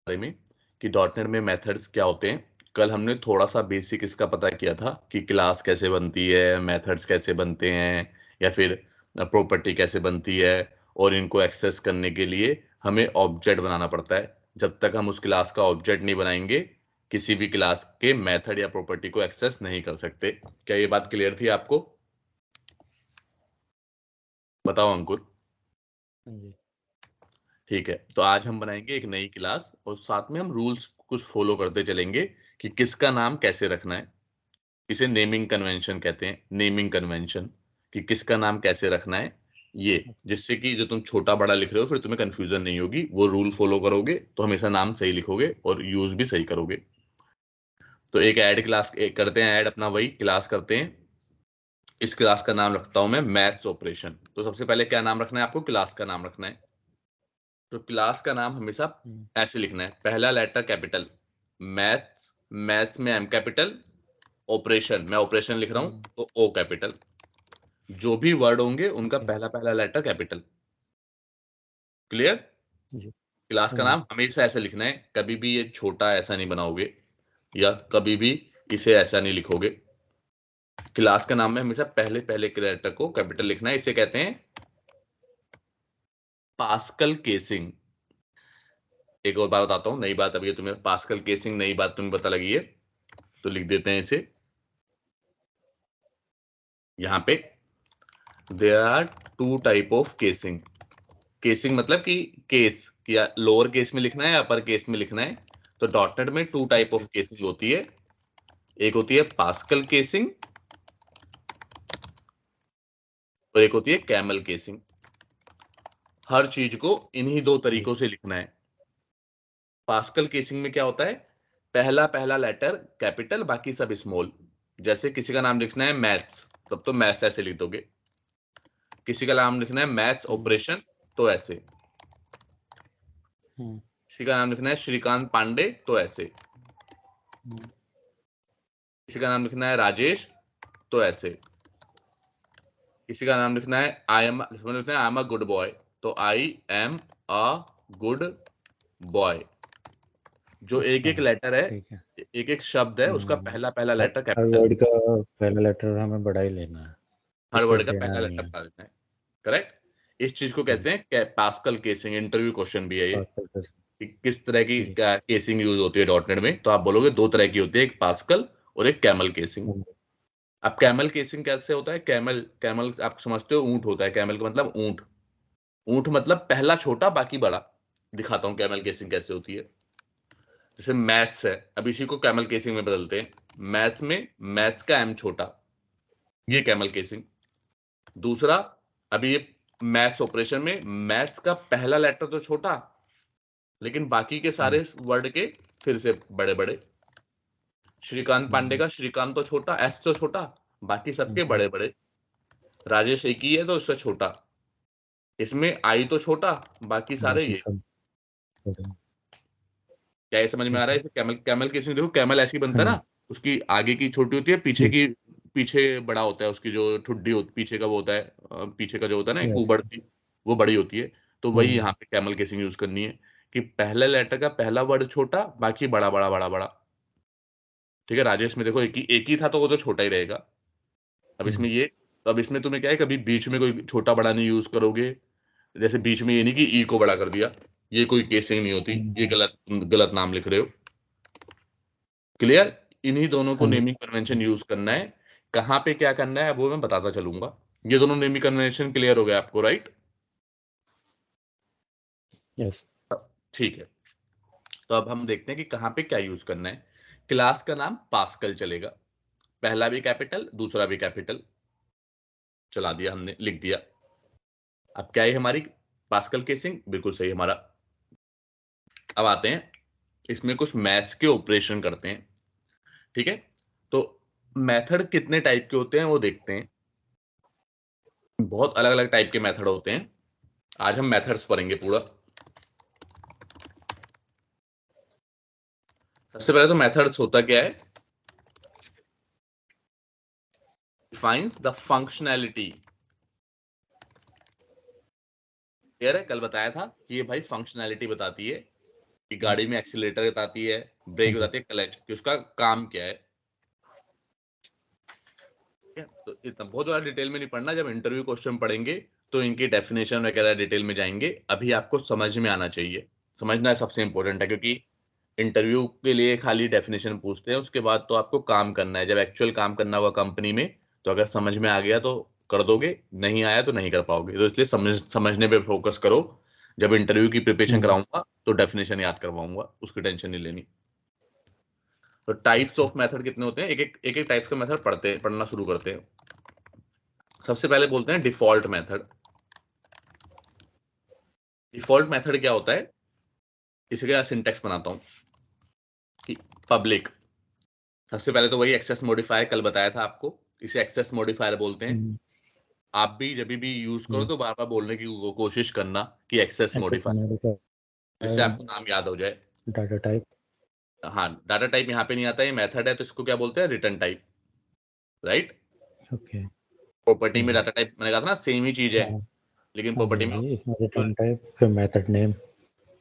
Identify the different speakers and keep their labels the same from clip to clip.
Speaker 1: बारे में कि डॉटनेट में मेथड्स क्या होते हैं। कल हमने थोड़ा सा बेसिक इसका पता किया था कि क्लास कैसे बनती है, मेथड्स कैसे बनते हैं, या फिर प्रॉपर्टी कैसे बनती है, और इनको एक्सेस करने के लिए हमें ऑब्जेक्ट बनाना पड़ता है। जब तक हम उस क्लास का ऑब्जेक्ट नहीं बनाएंगे, किसी भी क्लास के मेथड या प्रॉपर्टी को एक्सेस नहीं कर सकते। क्या ये बात क्लियर थी आपको? बताओ अंकुर।
Speaker 2: जी।
Speaker 1: ठीक है, तो आज हम बनाएंगे एक नई क्लास और साथ में हम रूल्स कुछ फॉलो करते चलेंगे कि किसका नाम कैसे रखना है। इसे नेमिंग कन्वेंशन कहते हैं, नेमिंग कन्वेंशन, कि किसका नाम कैसे रखना है। ये जिससे कि जो तुम छोटा बड़ा लिख रहे हो फिर तुम्हें कंफ्यूजन नहीं होगी, वो रूल फॉलो करोगे तो हमेशा नाम सही लिखोगे और यूज भी सही करोगे। तो एक ऐड क्लास करते हैं, ऐड अपना वही क्लास करते हैं। इस क्लास का नाम रखता हूं मैं मैथ्स ऑपरेशन। तो सबसे पहले क्या नाम रखना है आपको? क्लास का नाम रखना है। तो क्लास का नाम हमेशा ऐसे लिखना है, पहला लेटर कैपिटल, मैथ्स, मैथ्स में एम कैपिटल, ऑपरेशन, मैं ऑपरेशन लिख रहा हूं तो ओ कैपिटल। जो भी वर्ड होंगे उनका पहला पहला लेटर कैपिटल। क्लियर?
Speaker 2: जी।
Speaker 1: क्लास
Speaker 2: हाँ
Speaker 1: का
Speaker 2: जी।
Speaker 1: नाम हमेशा ऐसे लिखना है, कभी भी ये छोटा ऐसा नहीं बनाओगे या कभी भी इसे ऐसा नहीं लिखोगे। क्लास का नाम में हमेशा पहले पहले कैरेक्टर को कैपिटल लिखना है। इसे कहते हैं पास्कल केसिंग। एक और बात बताता हूं, नई बात अभी तुम्हें, पास्कल केसिंग नई बात तुम्हें पता लगी है तो लिख देते हैं इसे यहां पे। There are two type of casing. Casing मतलब कि केस, या लोअर केस में लिखना है या अपर केस में लिखना है। तो डॉटनेट में टू टाइप ऑफ केसिंग होती है। एक होती है पास्कल केसिंग और एक होती है कैमल केसिंग। हर चीज को इन्हीं दो
Speaker 2: जी।
Speaker 1: तरीकों से लिखना है। पास्कल केसिंग में क्या होता है? पहला पहला लेटर कैपिटल, बाकी सब स्मॉल। जैसे किसी का नाम लिखना है मैथ्स, तब तो मैथ्स ऐसे लिख दोगे। किसी का नाम लिखना है मैथ्स ऑपरेशन, तो ऐसे। किसी का नाम लिखना है श्रीकांत पांडे, तो ऐसे। किसी का नाम लिखना है राजेश, तो ऐसे। किसी का नाम लिखना है लिखना है I am a good boy, तो I am a good boy. जो एक
Speaker 2: अच्छा,
Speaker 1: एक लेटर है,
Speaker 2: ठीक है।
Speaker 1: एक एक शब्द है, उसका पहला पहला
Speaker 2: हर
Speaker 1: लेटर
Speaker 2: हर
Speaker 1: कैपिटल।
Speaker 2: वर्ड का पहला लेटर हमें बड़ा ही लेना है,
Speaker 1: हर
Speaker 2: इसके
Speaker 1: वर्ड का
Speaker 2: देना
Speaker 1: पहला
Speaker 2: नहीं
Speaker 1: लेटर
Speaker 2: है।
Speaker 1: बता देना है। करेक्ट। इस चीज को
Speaker 2: जी।
Speaker 1: कहते हैं पास्कल केसिंग। इंटरव्यू क्वेश्चन भी है ये
Speaker 2: पास्कल का।
Speaker 1: कि किस तरह की
Speaker 2: जी।
Speaker 1: केसिंग यूज होती है डॉटनेट में। तो आप बोलोगे दो तरह की होती है, एक पास्कल और एक कैमल केसिंग।
Speaker 2: हाँ जी।
Speaker 1: अब कैमल केसिंग कैसे होता है? कैमल, कैमल आप समझते हो, ऊंट होता है। कैमल का मतलब ऊंट। ऊंट मतलब पहला छोटा बाकी बड़ा। दिखाता हूं कैमल केसिंग कैसे होती है। जैसे मैथ्स है, अब इसी को कैमल केसिंग में बदलते हैं। मैथ्स में मैथ्स का एम छोटा, ये कैमल केसिंग। दूसरा, अभी ये मैथ्स ऑपरेशन में मैथ्स का पहला लेटर तो छोटा, लेकिन बाकी के सारे वर्ड के फिर से बड़े बड़े। श्रीकांत पांडे का श्रीकांत तो छोटा, एस तो छोटा, बाकी सबके बड़े बड़े। राजेश एक ही है तो उससे छोटा। इसमें आई तो छोटा, बाकी सारे
Speaker 2: बाकी
Speaker 1: ये।
Speaker 2: सब बड़े।
Speaker 1: क्या ये समझ में आ
Speaker 2: ठीक
Speaker 1: रहा है?
Speaker 2: है।
Speaker 1: इसे कैमल, कैमल केसिंग देखो, कैमल ऐसी बनता
Speaker 2: हाँ
Speaker 1: है
Speaker 2: जी।
Speaker 1: ना, उसकी आगे की छोटी होती है, पीछे
Speaker 2: जी।
Speaker 1: की, पीछे बड़ा होता है। उसकी जो ठुड्डी होती पीछे का वो होता है, पीछे का जो होता है ना
Speaker 2: यस।
Speaker 1: ऊबड़ सी, वो बड़ी होती है। तो
Speaker 2: हाँ
Speaker 1: वही
Speaker 2: जी।
Speaker 1: यहाँ पे कैमल केसिंग यूज करनी है कि पहले लेटर का पहला वर्ड छोटा, बाकी बड़ा बड़ा बड़ा बड़ा। ठीक है, राजेश में देखो एक ही था तो वो तो छोटा ही रहेगा। अब इसमें ये, तो अब इसमें तुम्हें क्या है, कभी बीच में कोई छोटा बड़ा नहीं यूज करोगे। जैसे बीच में ये नहीं कि ई को बड़ा कर दिया, ये कोई केसिंग नहीं होती, ये गलत गलत नाम लिख रहे हो। क्लियर? इन्हीं दोनों को
Speaker 2: हाँ जी।
Speaker 1: नेमिंग कन्वेंशन यूज करना है। कहां पे क्या करना है वो मैं बताता चलूंगा। ये दोनों नेमिंग कन्वेंशन क्लियर हो गया आपको, राइट?
Speaker 2: यस।
Speaker 1: ठीक है, तो अब हम देखते हैं कि कहां पे क्या यूज करना है। क्लास का नाम पास्कल चलेगा, पहला भी कैपिटल दूसरा भी कैपिटल। चला दिया हमने, लिख दिया। अब क्या है हमारी पास्कल केसिंग? बिल्कुल सही हमारा। अब आते हैं, इसमें कुछ मैथ्स के ऑपरेशन करते हैं। ठीक है, तो मेथड कितने टाइप के होते हैं वो देखते हैं। बहुत अलग अलग टाइप के मेथड होते हैं। आज हम मेथड्स पढ़ेंगे पूरा। सबसे पहले तो मेथड्स होता क्या है? Defines the functionality. क्लियर है? कल बताया था कि ये भाई फंक्शनैलिटी बताती है कि गाड़ी में एक्सीलरेटर बताती है, ब्रेक बताती है, क्लच, कि उसका काम क्या है। तो इतना बहुत ज़्यादा डिटेल में नहीं पढ़ना, जब इंटरव्यू क्वेश्चन पढ़ेंगे तो इनकी डेफिनेशन वगैरह डिटेल में जाएंगे। अभी आपको समझ में आना चाहिए, समझना सबसे इंपॉर्टेंट है, क्योंकि इंटरव्यू के लिए खाली डेफिनेशन पूछते हैं, उसके बाद तो आपको काम करना है। जब एक्चुअल काम करना होगा कंपनी में, तो अगर समझ में आ गया तो कर दोगे, नहीं आया तो नहीं कर पाओगे। तो इसलिए समझने पे फोकस करो। जब इंटरव्यू की प्रिपरेशन कराऊंगा तो डेफिनेशन याद करवाऊंगा, उसकी टेंशन नहीं लेनी। तो टाइप्स ऑफ मेथड कितने होते हैं, एक टाइप्स का मेथड पढ़ना शुरू करते हैं। सबसे पहले बोलते हैं डिफॉल्ट मेथड। डिफॉल्ट मेथड क्या होता है, इसका सिंटेक्स बनाता हूं कि पब्लिक, सबसे पहले तो वही एक्सेस मॉडिफायर कल बताया था आपको, इसे एक्सेस मॉडिफायर बोलते हैं। आप भी जब भी यूज करो तो बार बार बोलने की कोशिश करना कि एक्सेस मॉडिफायर, जिससे आपको नाम याद हो जाए।
Speaker 2: Data type.
Speaker 1: हाँ, डाटा टाइप यहाँ पे नहीं आता, ये मेथड है, तो इसको क्या बोलते हैं, return type, right.
Speaker 2: Okay.
Speaker 1: Property में डाटा टाइप मैंने कहा था ना, सेम ही चीज है, लेकिन
Speaker 2: हाँ जी,
Speaker 1: प्रॉपर्टी
Speaker 2: हाँ
Speaker 1: में
Speaker 2: जी, इसमें रिटर्न टाइप फिर मेथड नेम।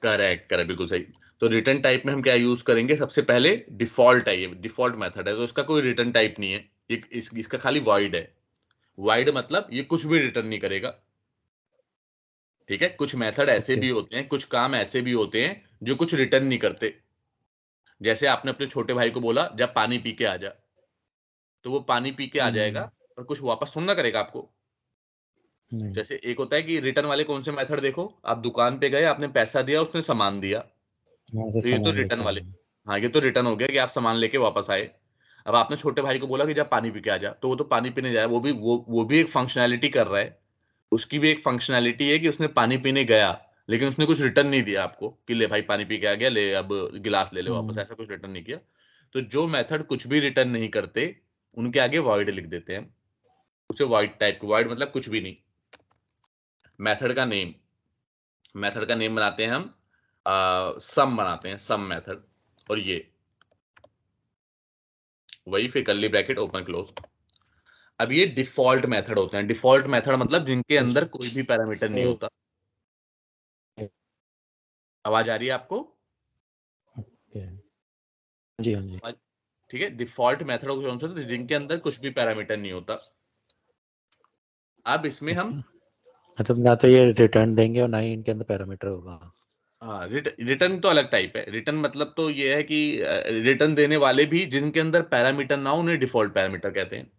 Speaker 1: करेक्ट करेक्ट, बिल्कुल सही। तो रिटर्न टाइप में हम क्या यूज करेंगे, सबसे पहले डिफॉल्ट है, ये डिफॉल्ट मेथड है, तो इसका कोई रिटर्न टाइप नहीं है, इसका खाली वॉइड है। वॉइड मतलब ये कुछ भी रिटर्न नहीं करेगा, ठीक है। कुछ मेथड ऐसे
Speaker 2: ओके।
Speaker 1: भी होते हैं, कुछ काम ऐसे भी होते हैं जो कुछ रिटर्न नहीं करते। जैसे आपने अपने छोटे भाई को बोला जब पानी पी के आ जा, तो वो पानी पी के आ जाएगा, और कुछ वापस थोड़ा ना करेगा आपको।
Speaker 2: नहीं।
Speaker 1: जैसे एक होता है कि रिटर्न वाले कौन से मेथड देखो, आप दुकान पे गए, आपने पैसा दिया, उसने सामान दिया,
Speaker 2: वहाँ से
Speaker 1: तो ये तो
Speaker 2: सामान
Speaker 1: रिटर्न
Speaker 2: लेके
Speaker 1: वाले।
Speaker 2: आना।
Speaker 1: हाँ, ये तो रिटर्न हो गया कि आप सामान लेके वापस आए। अब आपने छोटे भाई को बोला कि जब पानी पी के आ जा, तो वो तो पानी पीने जाए, वो भी एक फंक्शनैलिटी कर रहा है। उसकी भी एक फंक्शनैलिटी है कि उसने पानी पीने गया, लेकिन उसने कुछ रिटर्न नहीं दिया आपको कि ले भाई पानी पी के आ गया, ले अब गिलास ले ले वापस, ऐसा कुछ रिटर्न नहीं किया। तो जो मेथड कुछ भी रिटर्न नहीं करते, उनके आगे वॉइड लिख देते हैं, उसे वॉइड टाइप, वॉइड मतलब कुछ भी नहीं। मेथड का नेम, मेथड का नेम बनाते हैं हम, सम बनाते हैं, सम मेथड, और ये वही फिर कर्ली ब्रैकेट ओपन क्लोज। अब ये डिफॉल्ट मेथड होते हैं। डिफॉल्ट मेथड मतलब जिनके अंदर कोई भी पैरामीटर नहीं होता। आवाज आ रही है आपको?
Speaker 2: ओके। जी, हाँ जी।
Speaker 1: ठीक है, डिफॉल्ट मेथड कौन सा होता है, जिनके अंदर कुछ भी पैरामीटर नहीं होता। अब इसमें हम,
Speaker 2: ओके, मतलब ना तो ये रिटर्न देंगे और ना ही इनके अंदर पैरामीटर होगा।
Speaker 1: हाँ, रिटर्न तो अलग टाइप है। रिटर्न मतलब तो ये है कि रिटर्न देने वाले भी जिनके अंदर पैरामीटर ना हो, उन्हें डिफॉल्ट पैरामीटर कहते हैं।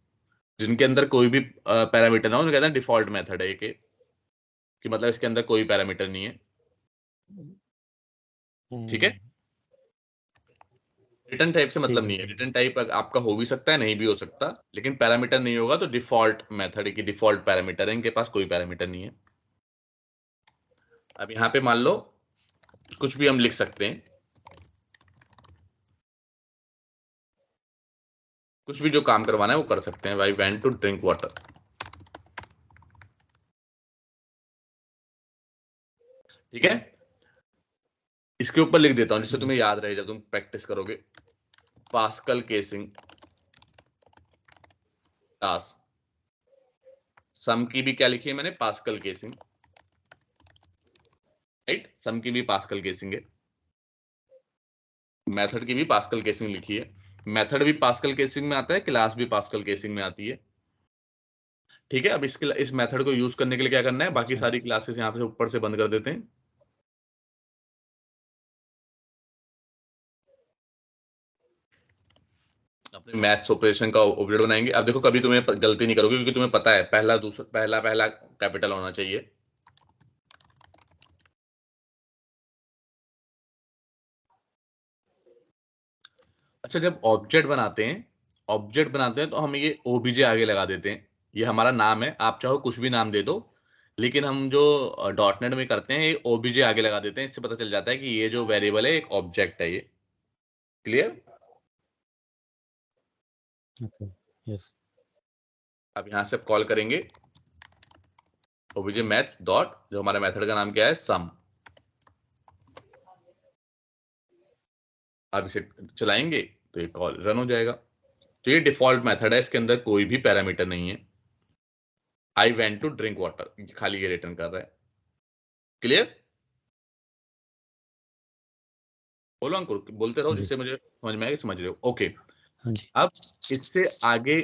Speaker 1: जिनके अंदर कोई भी पैरामीटर ना हो, उन्हें कहते हैं डिफॉल्ट मेथड है, कि मतलब इसके अंदर कोई पैरामीटर नहीं है, ठीक है। रिटर्न टाइप से
Speaker 2: ठीक
Speaker 1: मतलब
Speaker 2: है,
Speaker 1: नहीं है,
Speaker 2: ठीक है।
Speaker 1: रिटर्न टाइप आपका हो भी सकता है, नहीं भी हो सकता, लेकिन पैरामीटर नहीं होगा तो डिफॉल्ट मेथड की डिफॉल्ट पैरामीटर है, इनके पास कोई पैरामीटर नहीं है। अब यहाँ पे मान लो कुछ भी हम लिख सकते हैं, कुछ भी जो काम करवाना है वो कर सकते हैं। भाई वेंट टू ड्रिंक वाटर, ठीक है। इसके ऊपर लिख देता हूं जिससे तुम्हें याद रहे जब तुम प्रैक्टिस करोगे। पास्कल केसिंग क्लास, सम की भी क्या लिखी है मैंने, पास्कल केसिंग, राइट। सम की भी पास्कल केसिंग है, मेथड की भी पास्कल केसिंग लिखी है। मेथड भी पास्कल केसिंग में आता है, क्लास भी पास्कल केसिंग में आती है, ठीक है। अब इस मेथड को यूज करने के लिए क्या करना है, बाकी
Speaker 2: अच्छा।
Speaker 1: सारी क्लासेस यहाँ पे ऊपर से बंद कर देते हैं। अपने मैथ्स ऑपरेशन का ऑब्जेक्ट बनाएंगे। अब देखो कभी तुम्हें गलती नहीं करोगे, क्योंकि तुम्हें पता है पहला दूसरा पहला पहला कैपिटल होना चाहिए। अच्छा, जब ऑब्जेक्ट बनाते हैं तो हम ये ओबीजे आगे लगा देते हैं। ये हमारा नाम है, आप चाहो कुछ भी नाम दे दो, लेकिन हम जो डॉट नेट में करते हैं ये ओबीजे आगे लगा देते हैं। इससे पता चल जाता है कि ये जो वेरिएबल है एक ऑब्जेक्ट है, ये क्लियर।
Speaker 2: ओके। यस।
Speaker 1: अब यहां से कॉल करेंगे ओबीजे मैथ्स डॉट, जो हमारे मेथड का नाम क्या है, सम। अब इसे चलाएंगे तो ये कॉल रन हो जाएगा। तो ये डिफॉल्ट मेथड है, इसके अंदर कोई भी पैरामीटर नहीं है। I went to drink water, खाली ये रिटर्न कर रहा है, क्लियर। बोलो अंकुर, बोलते रहो
Speaker 2: जी।
Speaker 1: जिससे मुझे समझ में आए कि समझ रहे हो। ओके,
Speaker 2: हाँ जी।
Speaker 1: अब इससे आगे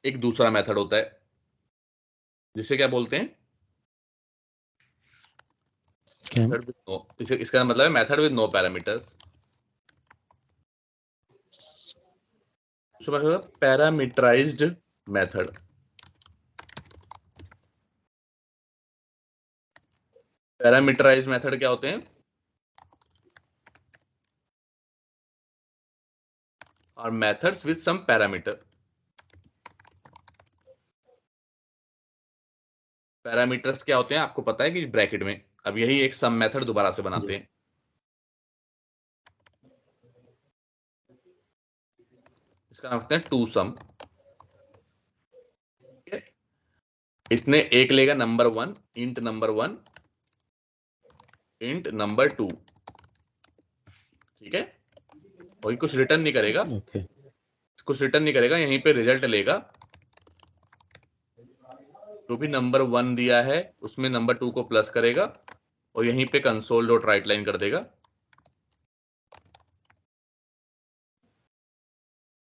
Speaker 1: एक दूसरा मेथड होता है जिसे क्या बोलते हैं,
Speaker 2: क्या?
Speaker 1: मेथड विद नो, इसे इसका मतलब है method with no parameters. Parameterised method. Parameterised method क्या होते हैं, और methods with some parameter. Parameters क्या होते हैं आपको पता है कि ब्रैकेट में, अब यही एक सम मेथड दोबारा से बनाते
Speaker 2: जी।
Speaker 1: हैं। इसका नाम रखते हैं टू सम। इसने एक लेगा number 1, int number 1, int number 2, ठीक है, वही कुछ रिटर्न नहीं करेगा,
Speaker 2: ओके।
Speaker 1: कुछ रिटर्न नहीं करेगा, यहीं पे रिजल्ट लेगा, जो भी नंबर 1 दिया है उसमें नंबर 2 को प्लस करेगा और यहीं पे कंसोल डॉट राइट लाइन कर देगा,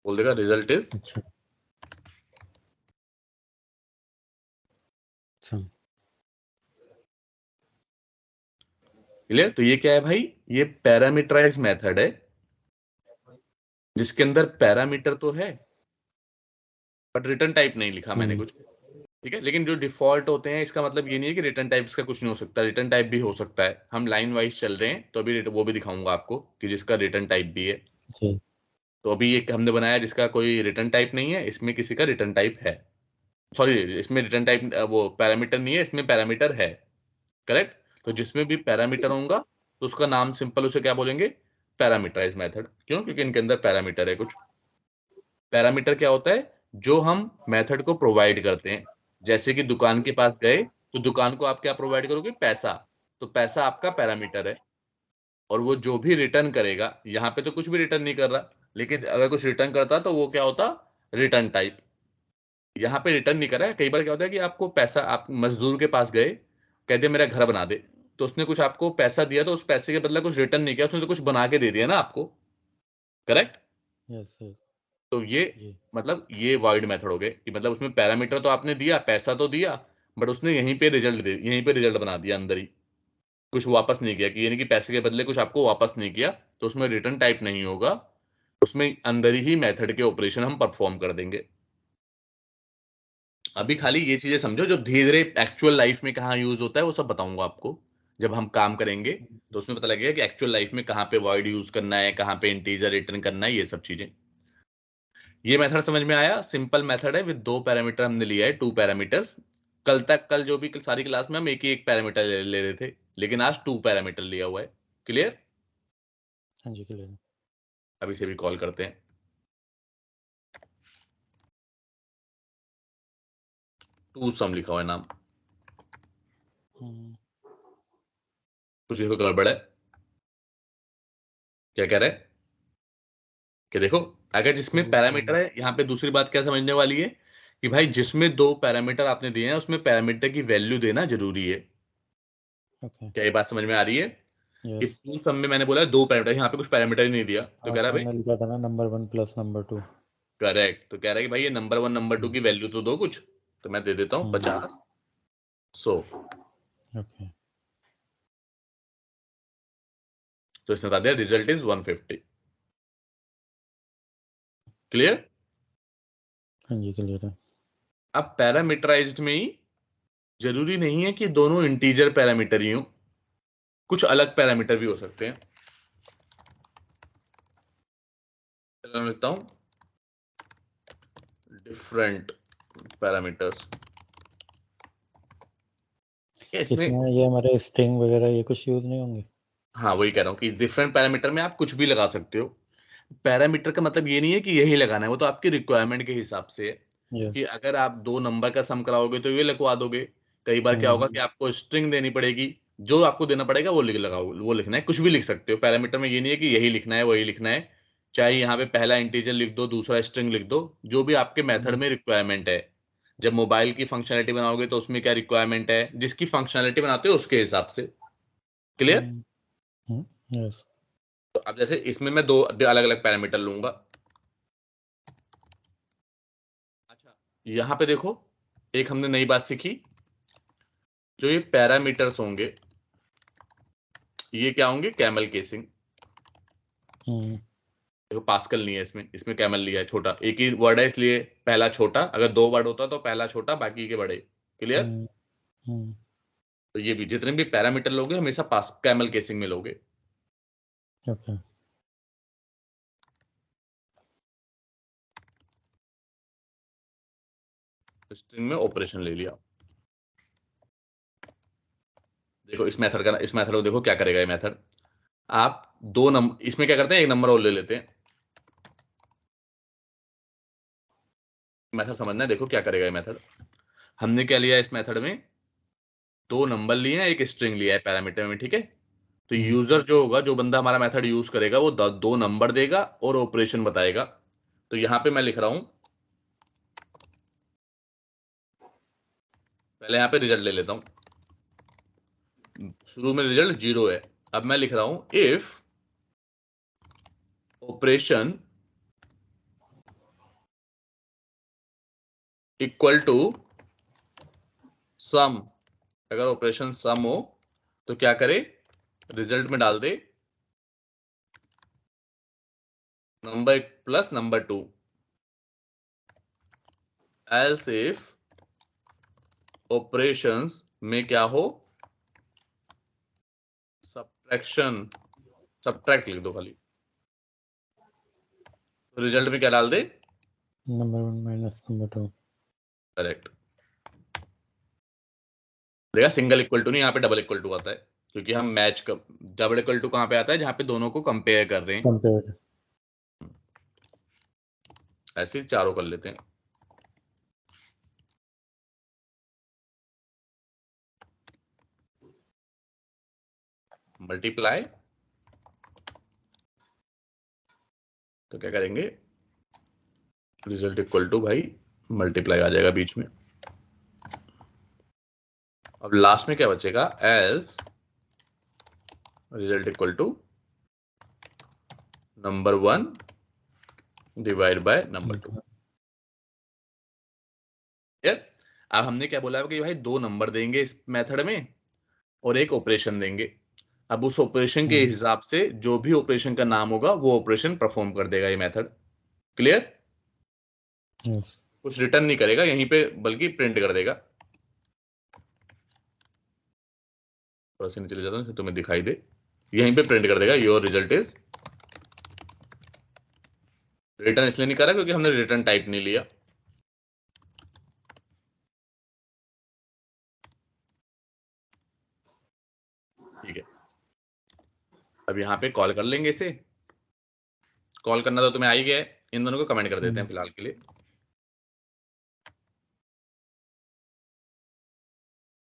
Speaker 1: बोल देगा रिजल्ट इज।
Speaker 2: अच्छा। सम।
Speaker 1: क्लियर? तो ये क्या है भाई, ये पैरामीटराइज मेथड है जिसके अंदर पैरामीटर तो है बट रिटर्न टाइप नहीं लिखा मैंने कुछ, ठीक है। लेकिन जो डिफॉल्ट होते हैं इसका मतलब ये नहीं है कि रिटर्न टाइप इसका कुछ नहीं हो सकता, रिटर्न टाइप भी हो सकता है। हम लाइन वाइज चल रहे हैं तो अभी वो भी दिखाऊंगा आपको कि जिसका रिटर्न टाइप भी है।
Speaker 2: जी।
Speaker 1: तो अभी ये हमने बनाया जिसका कोई रिटर्न टाइप नहीं है, इसमें किसी का रिटर्न टाइप है, सॉरी इसमें रिटर्न टाइप वो पैरामीटर नहीं है, इसमें पैरामीटर है, करेक्ट। तो जिसमें भी पैरामीटर होगा तो उसका नाम सिंपल उसे क्या बोलेंगे, पैरामीटराइज मेथड। क्यों? क्योंकि इनके अंदर पैरामीटर है कुछ। पैरामीटर क्या होता है, जो हम मेथड को प्रोवाइड करते हैं। जैसे कि दुकान के पास गए तो दुकान को आप क्या प्रोवाइड करोगे, पैसा, तो पैसा आपका पैरामीटर है। और वो जो भी रिटर्न करेगा, यहाँ पे तो कुछ भी रिटर्न नहीं कर रहा, लेकिन अगर कुछ रिटर्न करता तो वो क्या होता, रिटर्न टाइप। यहाँ पे रिटर्न नहीं कर रहा है। कई बार क्या होता है कि आपको पैसा, आप मजदूर के पास गए, कहते मेरा घर बना दे, तो उसने कुछ आपको पैसा दिया, तो उस पैसे के बदले कुछ रिटर्न नहीं किया, उसने तो कुछ बना के दे दिया ना आपको, करेक्ट।
Speaker 2: Yes yes.
Speaker 1: तो ये
Speaker 2: जी।
Speaker 1: मतलब ये वॉइड मेथड हो गए कि मतलब उसमें पैरामीटर तो आपने दिया, पैसा तो दिया, बट उसने यहीं पे रिजल्ट दे, यहीं पे रिजल्ट बना दिया अंदर ही, कुछ वापस नहीं किया, कि यानी कि पैसे के बदले कुछ आपको वापस नहीं किया, तो उसमें रिटर्न टाइप नहीं होगा, उसमें अंदर ही मेथड के ऑपरेशन हम परफॉर्म कर देंगे। अभी खाली ये चीजें समझो, जो धीरे धीरे एक्चुअल लाइफ में कहाँ यूज होता है वो सब बताऊंगा आपको जब हम काम करेंगे, तो उसमें पता लगेगा कि एक्चुअल लाइफ में कहाँ पे वॉइड यूज करना है, कहाँ पे इंटीजर रिटर्न करना है, ये सब चीजें। ये मेथड समझ में आया, सिंपल मेथड है विद दो पैरामीटर हमने लिया है, टू पैरामीटर्स। कल जो भी सारी क्लास में हम एक ही एक पैरामीटर ले रहे थे, लेकिन आज टू पैरामीटर लिया हुआ है। क्लियर?
Speaker 2: हाँ जी, क्लियर है।
Speaker 1: अब इसे भी कॉल करते हैं। टू सम लिखा हुआ है नाम,
Speaker 2: हम्म,
Speaker 1: कुछ इसमें गड़बड़ है, क्या कह रहे हैं कि देखो, अगर जिसमें
Speaker 2: टू सम।
Speaker 1: पैरामीटर है, यहाँ पे दूसरी बात क्या समझने वाली है कि भाई जिसमें दो पैरामीटर आपने दिए हैं उसमें पैरामीटर की वैल्यू देना जरूरी है।
Speaker 2: ओके।
Speaker 1: क्या ये बात समझ में आ रही है कि
Speaker 2: यस।
Speaker 1: टू सम में मैंने बोला दो पैरामीटर, यहाँ पे कुछ पैरामीटर ही नहीं दिया, तो कह रहा है
Speaker 2: उसमें
Speaker 1: भाई,
Speaker 2: मैंने लिखा था ना नंबर 1 प्लस नंबर 2।
Speaker 1: करेक्ट, तो कह रहा है कि भाई ये नंबर 1 नंबर 2 की वैल्यू तो दो कुछ, तो मैं दे देता हूँ 50 100।
Speaker 2: ओके।
Speaker 1: तो इसने बता दिया रिजल्ट इज 150। क्लियर?
Speaker 2: हाँ जी, क्लियर है।
Speaker 1: अब पैरामीटराइज्ड में ही जरूरी नहीं है कि दोनों इंटीजर पैरामीटर ही हो, कुछ अलग पैरामीटर भी हो सकते हैं। चलो मैं लिखता हूं डिफरेंट पैरामीटर्स। इसमें,
Speaker 2: इसमें ये हमारे स्ट्रिंग वगैरह ये कुछ यूज़ नहीं होंगे?
Speaker 1: हाँ वही कह रहा हूँ कि डिफरेंट पैरामीटर में आप कुछ भी लगा सकते हो। पैरामीटर का मतलब ये नहीं है कि यही लगाना है, वो तो आपकी रिक्वायरमेंट के हिसाब से है,
Speaker 2: यस।
Speaker 1: कि अगर आप दो नंबर का सम कराओगे तो ये लिखवा दोगे। कई बार क्या होगा कि
Speaker 2: हम्म।
Speaker 1: आपको स्ट्रिंग देनी पड़ेगी, जो आपको देना पड़ेगा वो लिख लगाओ, वो लिखना है, कुछ भी लिख सकते हो। पैरामीटर में ये नहीं है कि यही लिखना है वही लिखना है, चाहे यहाँ पे पहला इंटीजर लिख दो दूसरा स्ट्रिंग लिख दो, जो भी आपके मेथड में रिक्वायरमेंट है। जब मोबाइल की फंक्शनलिटी बनाओगे तो उसमें क्या रिक्वायरमेंट है, जिसकी फंक्शनलिटी बनाते हो उसके हिसाब से। क्लियर?
Speaker 2: हम्म, हम्म, Yes.
Speaker 1: तो अब जैसे इसमें मैं दो अलग अलग पैरामीटर लूंगा। अच्छा, यहां पे देखो, एक हमने नई बात सीखी, जो ये पैरामीटर्स होंगे ये क्या होंगे, कैमल केसिंग। देखो पास्कल नहीं है इसमें, इसमें कैमल लिया है, छोटा एक ही वर्ड है इसलिए पहला छोटा, अगर दो वर्ड होता तो पहला छोटा बाकी के बड़े। क्लियर? तो ये भी जितने भी पैरामीटर लोगे हमेशा पास कैमल केसिंग में लोगे।
Speaker 2: Okay.
Speaker 1: स्ट्रिंग में ऑपरेशन ले लिया। देखो इस मेथड को देखो क्या करेगा ये मेथड। आप दो नंबर इसमें क्या करते हैं, एक नंबर और ले लेते हैं। मेथड समझना है, देखो क्या करेगा ये मेथड। हमने क्या लिया इस मेथड में, दो नंबर लिए हैं, एक स्ट्रिंग लिया है पैरामीटर में, ठीक है। तो यूजर जो होगा, जो बंदा हमारा मेथड यूज करेगा, वो दो नंबर देगा और ऑपरेशन बताएगा। तो यहां पे मैं लिख रहा हूं, पहले यहां पे रिजल्ट ले लेता हूं। शुरू में रिजल्ट 0 है। अब मैं लिख रहा हूं if operation equal to some. अगर ऑपरेशन सम हो तो क्या करे, रिजल्ट में डाल दे number plus number 2। Else if operations में क्या हो, सब्ट्रैक्शन, सब्ट्रैक्ट लिख दो खाली। तो रिजल्ट में क्या डाल दे,
Speaker 2: Number 1 minus number 2.
Speaker 1: करेक्ट। देखा सिंगल इक्वल टू नहीं, यहाँ पे डबल इक्वल टू आता है, क्योंकि हम मैच डबल इक्वल टू कहां पे आता है, जहां पे दोनों को कंपेयर कर रहे हैं।
Speaker 2: Compared.
Speaker 1: ऐसे ही चारों कर लेते हैं। मल्टीप्लाई, तो क्या करेंगे, रिजल्ट इक्वल टू भाई मल्टीप्लाई आ जाएगा बीच में। अब लास्ट में क्या बचेगा, as result equal to number 1 divide by number 2। अब हमने क्या बोला कि भाई दो नंबर देंगे इस मेथड में और एक ऑपरेशन देंगे। अब उस ऑपरेशन के हिसाब से जो भी ऑपरेशन का नाम होगा वो ऑपरेशन परफॉर्म कर देगा ये मेथड। क्लियर?
Speaker 2: Yes.
Speaker 1: कुछ रिटर्न नहीं करेगा यहीं पे, बल्कि प्रिंट कर देगा। थोड़ा सा नीचे ले जाता हूं तुम्हें दिखाई दे, यहीं पे प्रिंट कर देगा योर रिजल्ट इज। रिटर्न इसलिए नहीं करा क्योंकि हमने रिटर्न टाइप नहीं लिया। ठीक है, अब यहां पे कॉल कर लेंगे इसे। कॉल करना तो तुम्हें आ ही गया है, इन दोनों को कमेंट कर देते हैं फिलहाल के लिए।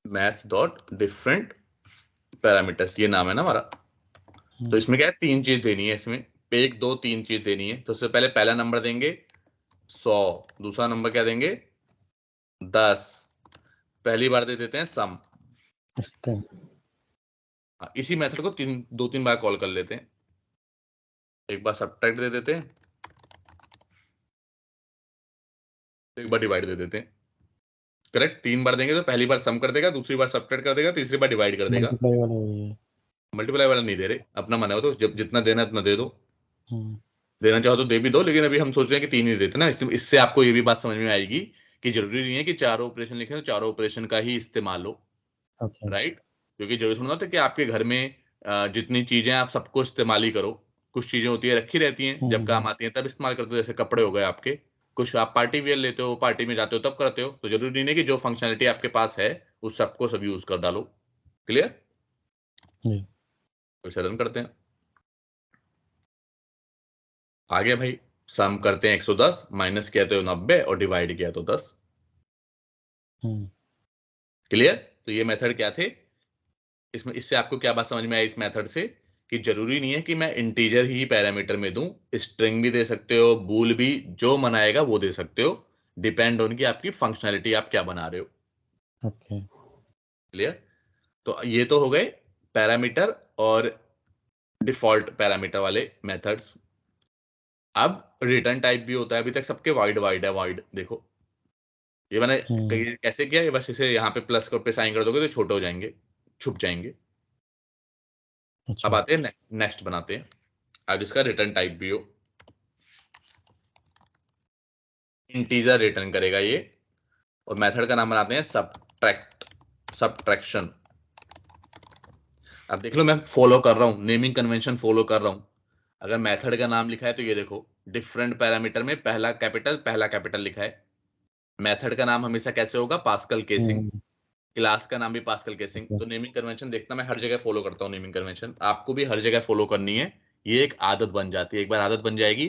Speaker 1: मैथ्स डॉट डिफरेंट पैरामीटर्स, ये नाम है ना हमारा। तो इसमें क्या है, तीन चीज देनी है इसमें, एक दो तीन चीज देनी है। तो उससे पहले पहला नंबर देंगे 100, दूसरा नंबर क्या देंगे 10, पहली बार दे देते हैं सम।
Speaker 2: String.
Speaker 1: इसी मेथड को दो तीन बार कॉल कर लेते हैं। एक बार सब्ट्रैक्ट दे देते हैं, एक बार डिवाइड दे देते हैं। करेक्ट, तीन बार देंगे तो पहली बार सम कर देगा, दूसरी बार सब्ट्रैक्ट कर देगा, तीसरी बार डिवाइड कर देगा।
Speaker 2: Multiply वाला वही है.
Speaker 1: मल्टीप्लाई वाला नहीं दे रहे, अपना मन है वो तो, जब जितना देना है उतना दे दो।
Speaker 2: हम्म.
Speaker 1: देना चाहो तो दे भी दो, लेकिन अभी हम सोच रहे हैं कि तीन ही देते ना। इससे आपको ये भी बात समझ में आएगी कि जरूरी नहीं है कि चारों ऑपरेशन लिखें तो चारों ऑपरेशन का ही इस्तेमाल हो।
Speaker 2: Okay.
Speaker 1: राइट? क्योंकि जरूरी थोड़ा होता है कि आपके घर में जितनी चीजें आप सबको इस्तेमाल ही करो। कुछ चीजें होती है रखी रहती हैं, जब काम आती हैं तब इस्तेमाल करते हो, जैसे कपड़े हो गए आपके। कुछ आप पार्टी वेयर लेते हो, पार्टी में जाते हो तब करते हो। तो जरूरी नहीं है कि जो फंक्शनलिटी आपके पास है उस सबको सब यूज कर डालो। क्लियर?
Speaker 2: जी.
Speaker 1: तो इसे रन करते हैं। आगे भाई सम करते हैं 110, माइनस किया तो 90 और डिवाइड किया तो 10। क्लियर? तो ये मेथड क्या थे इसमें, इससे आपको क्या बात समझ में आई इस मेथड से, कि जरूरी नहीं है कि मैं इंटीजर ही पैरामीटर में दूं, स्ट्रिंग भी दे सकते हो, बूल भी, जो मनाएगा वो दे सकते हो। डिपेंड ऑन की आपकी फंक्शनैलिटी आप क्या बना रहे हो।
Speaker 2: Okay.
Speaker 1: क्लियर? तो ये तो हो गए पैरामीटर और डिफॉल्ट पैरामीटर वाले मेथड्स। अब रिटर्न टाइप भी होता है, अभी तक सबके वाइड वाइड है, वाइड देखो ये मैंने कैसे किया, ये बस इसे यहाँ पे प्लस पे साइन कर दोगे तो छोटे हो जाएंगे, छुप जाएंगे।
Speaker 2: अच्छा।
Speaker 1: अब आते हैं नेक्स्ट बनाते हैं, अब इसका रिटर्न टाइप भी हो, इंटीजर रिटर्न करेगा ये, और मेथड का नाम बनाते हैं सबट्रैक्शन। अब देख लो मैं फॉलो कर रहा हूं, नेमिंग कन्वेंशन फॉलो कर रहा हूं। अगर मेथड का नाम लिखा है तो ये देखो डिफरेंट पैरामीटर में पहला कैपिटल लिखा है। मेथड का नाम हमेशा कैसे होगा, पास्कल केसिंग। क्लास का नाम भी पास्कल केसिंग। तो नेमिंग कन्वेंशन देखना मैं हर जगह फॉलो करता हूँ, नेमिंग कन्वेंशन आपको भी हर जगह फॉलो करनी है। ये एक आदत बन जाती है, एक बार आदत बन जाएगी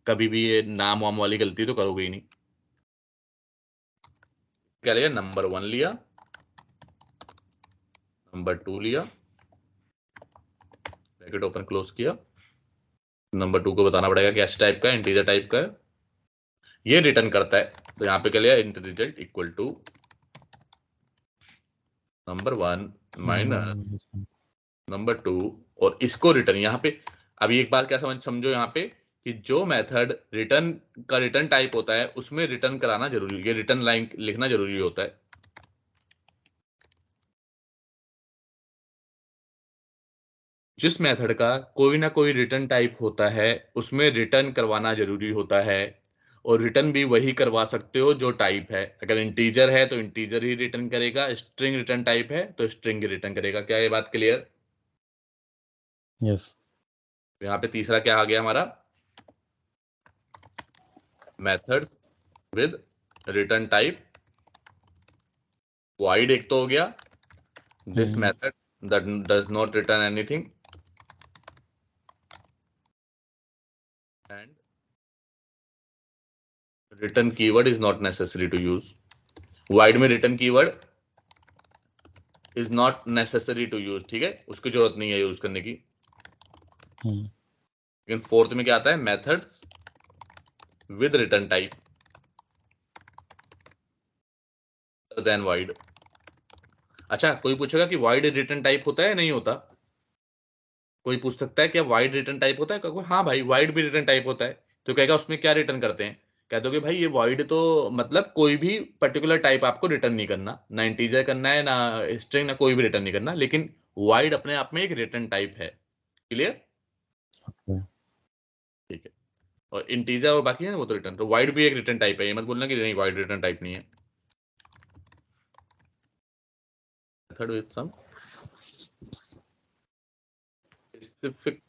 Speaker 1: कभी भी ये नाम वाम वाली गलती तो करोगे ही नहीं। क्या लिया, नंबर 1 लिया, नंबर 2 लिया, ब्रैकेट ओपन क्लोज किया, नंबर 2 को बताना पड़ेगा कैश टाइप का, इंटीजर टाइप का है, ये रिटर्न करता है। तो यहाँ पे क्या लिया, int result equal to number 1 minus number 2, और इसको रिटर्न यहाँ पे। अभी एक बात क्या समझो यहाँ पे कि जो मेथड रिटर्न का रिटर्न टाइप होता है उसमें रिटर्न कराना जरूरी है, ये रिटर्न लाइन लिखना जरूरी होता है। जिस मेथड का कोई ना कोई रिटर्न टाइप होता है उसमें रिटर्न करवाना जरूरी होता है, और रिटर्न भी वही करवा सकते हो जो टाइप है। अगर इंटीजर है तो इंटीजर ही रिटर्न करेगा, स्ट्रिंग रिटर्न टाइप है तो स्ट्रिंग ही रिटर्न करेगा। क्या ये बात क्लियर?
Speaker 2: यस।
Speaker 1: तो यहाँ पे तीसरा क्या आ गया हमारा, methods with return type void एक तो हो गया, this method that does not return anything, and return keyword is not necessary to use। void में return keyword is not necessary to use, ठीक है, उसकी जरूरत नहीं है यूज करने की। लेकिन फोर्थ में क्या आता है, methods with return type than void। अच्छा, कोई पूछेगा कि void रिटर्न टाइप होता है नहीं होता, कोई पूछ सकता है क्या void रिटर्न टाइप होता है, कहोगे हाँ भाई void भी रिटर्न टाइप होता है। तो कहेगा उसमें क्या रिटर्न करते हैं, कह दोगे भाई ये void तो मतलब कोई भी पर्टिकुलर टाइप आपको रिटर्न नहीं करना, ना इंटीजर करना है ना स्ट्रिंग, ना कोई भी रिटर्न नहीं करना, लेकिन void अपने आप में एक रिटर्न टाइप है। क्लियर? ठीक है। और इंटीजर और बाकी है ना वो तो रिटर्न, तो void भी एक रिटर्न टाइप है, ये मत बोलना कि नहीं void रिटर्न टाइप नहीं है। Method with some specific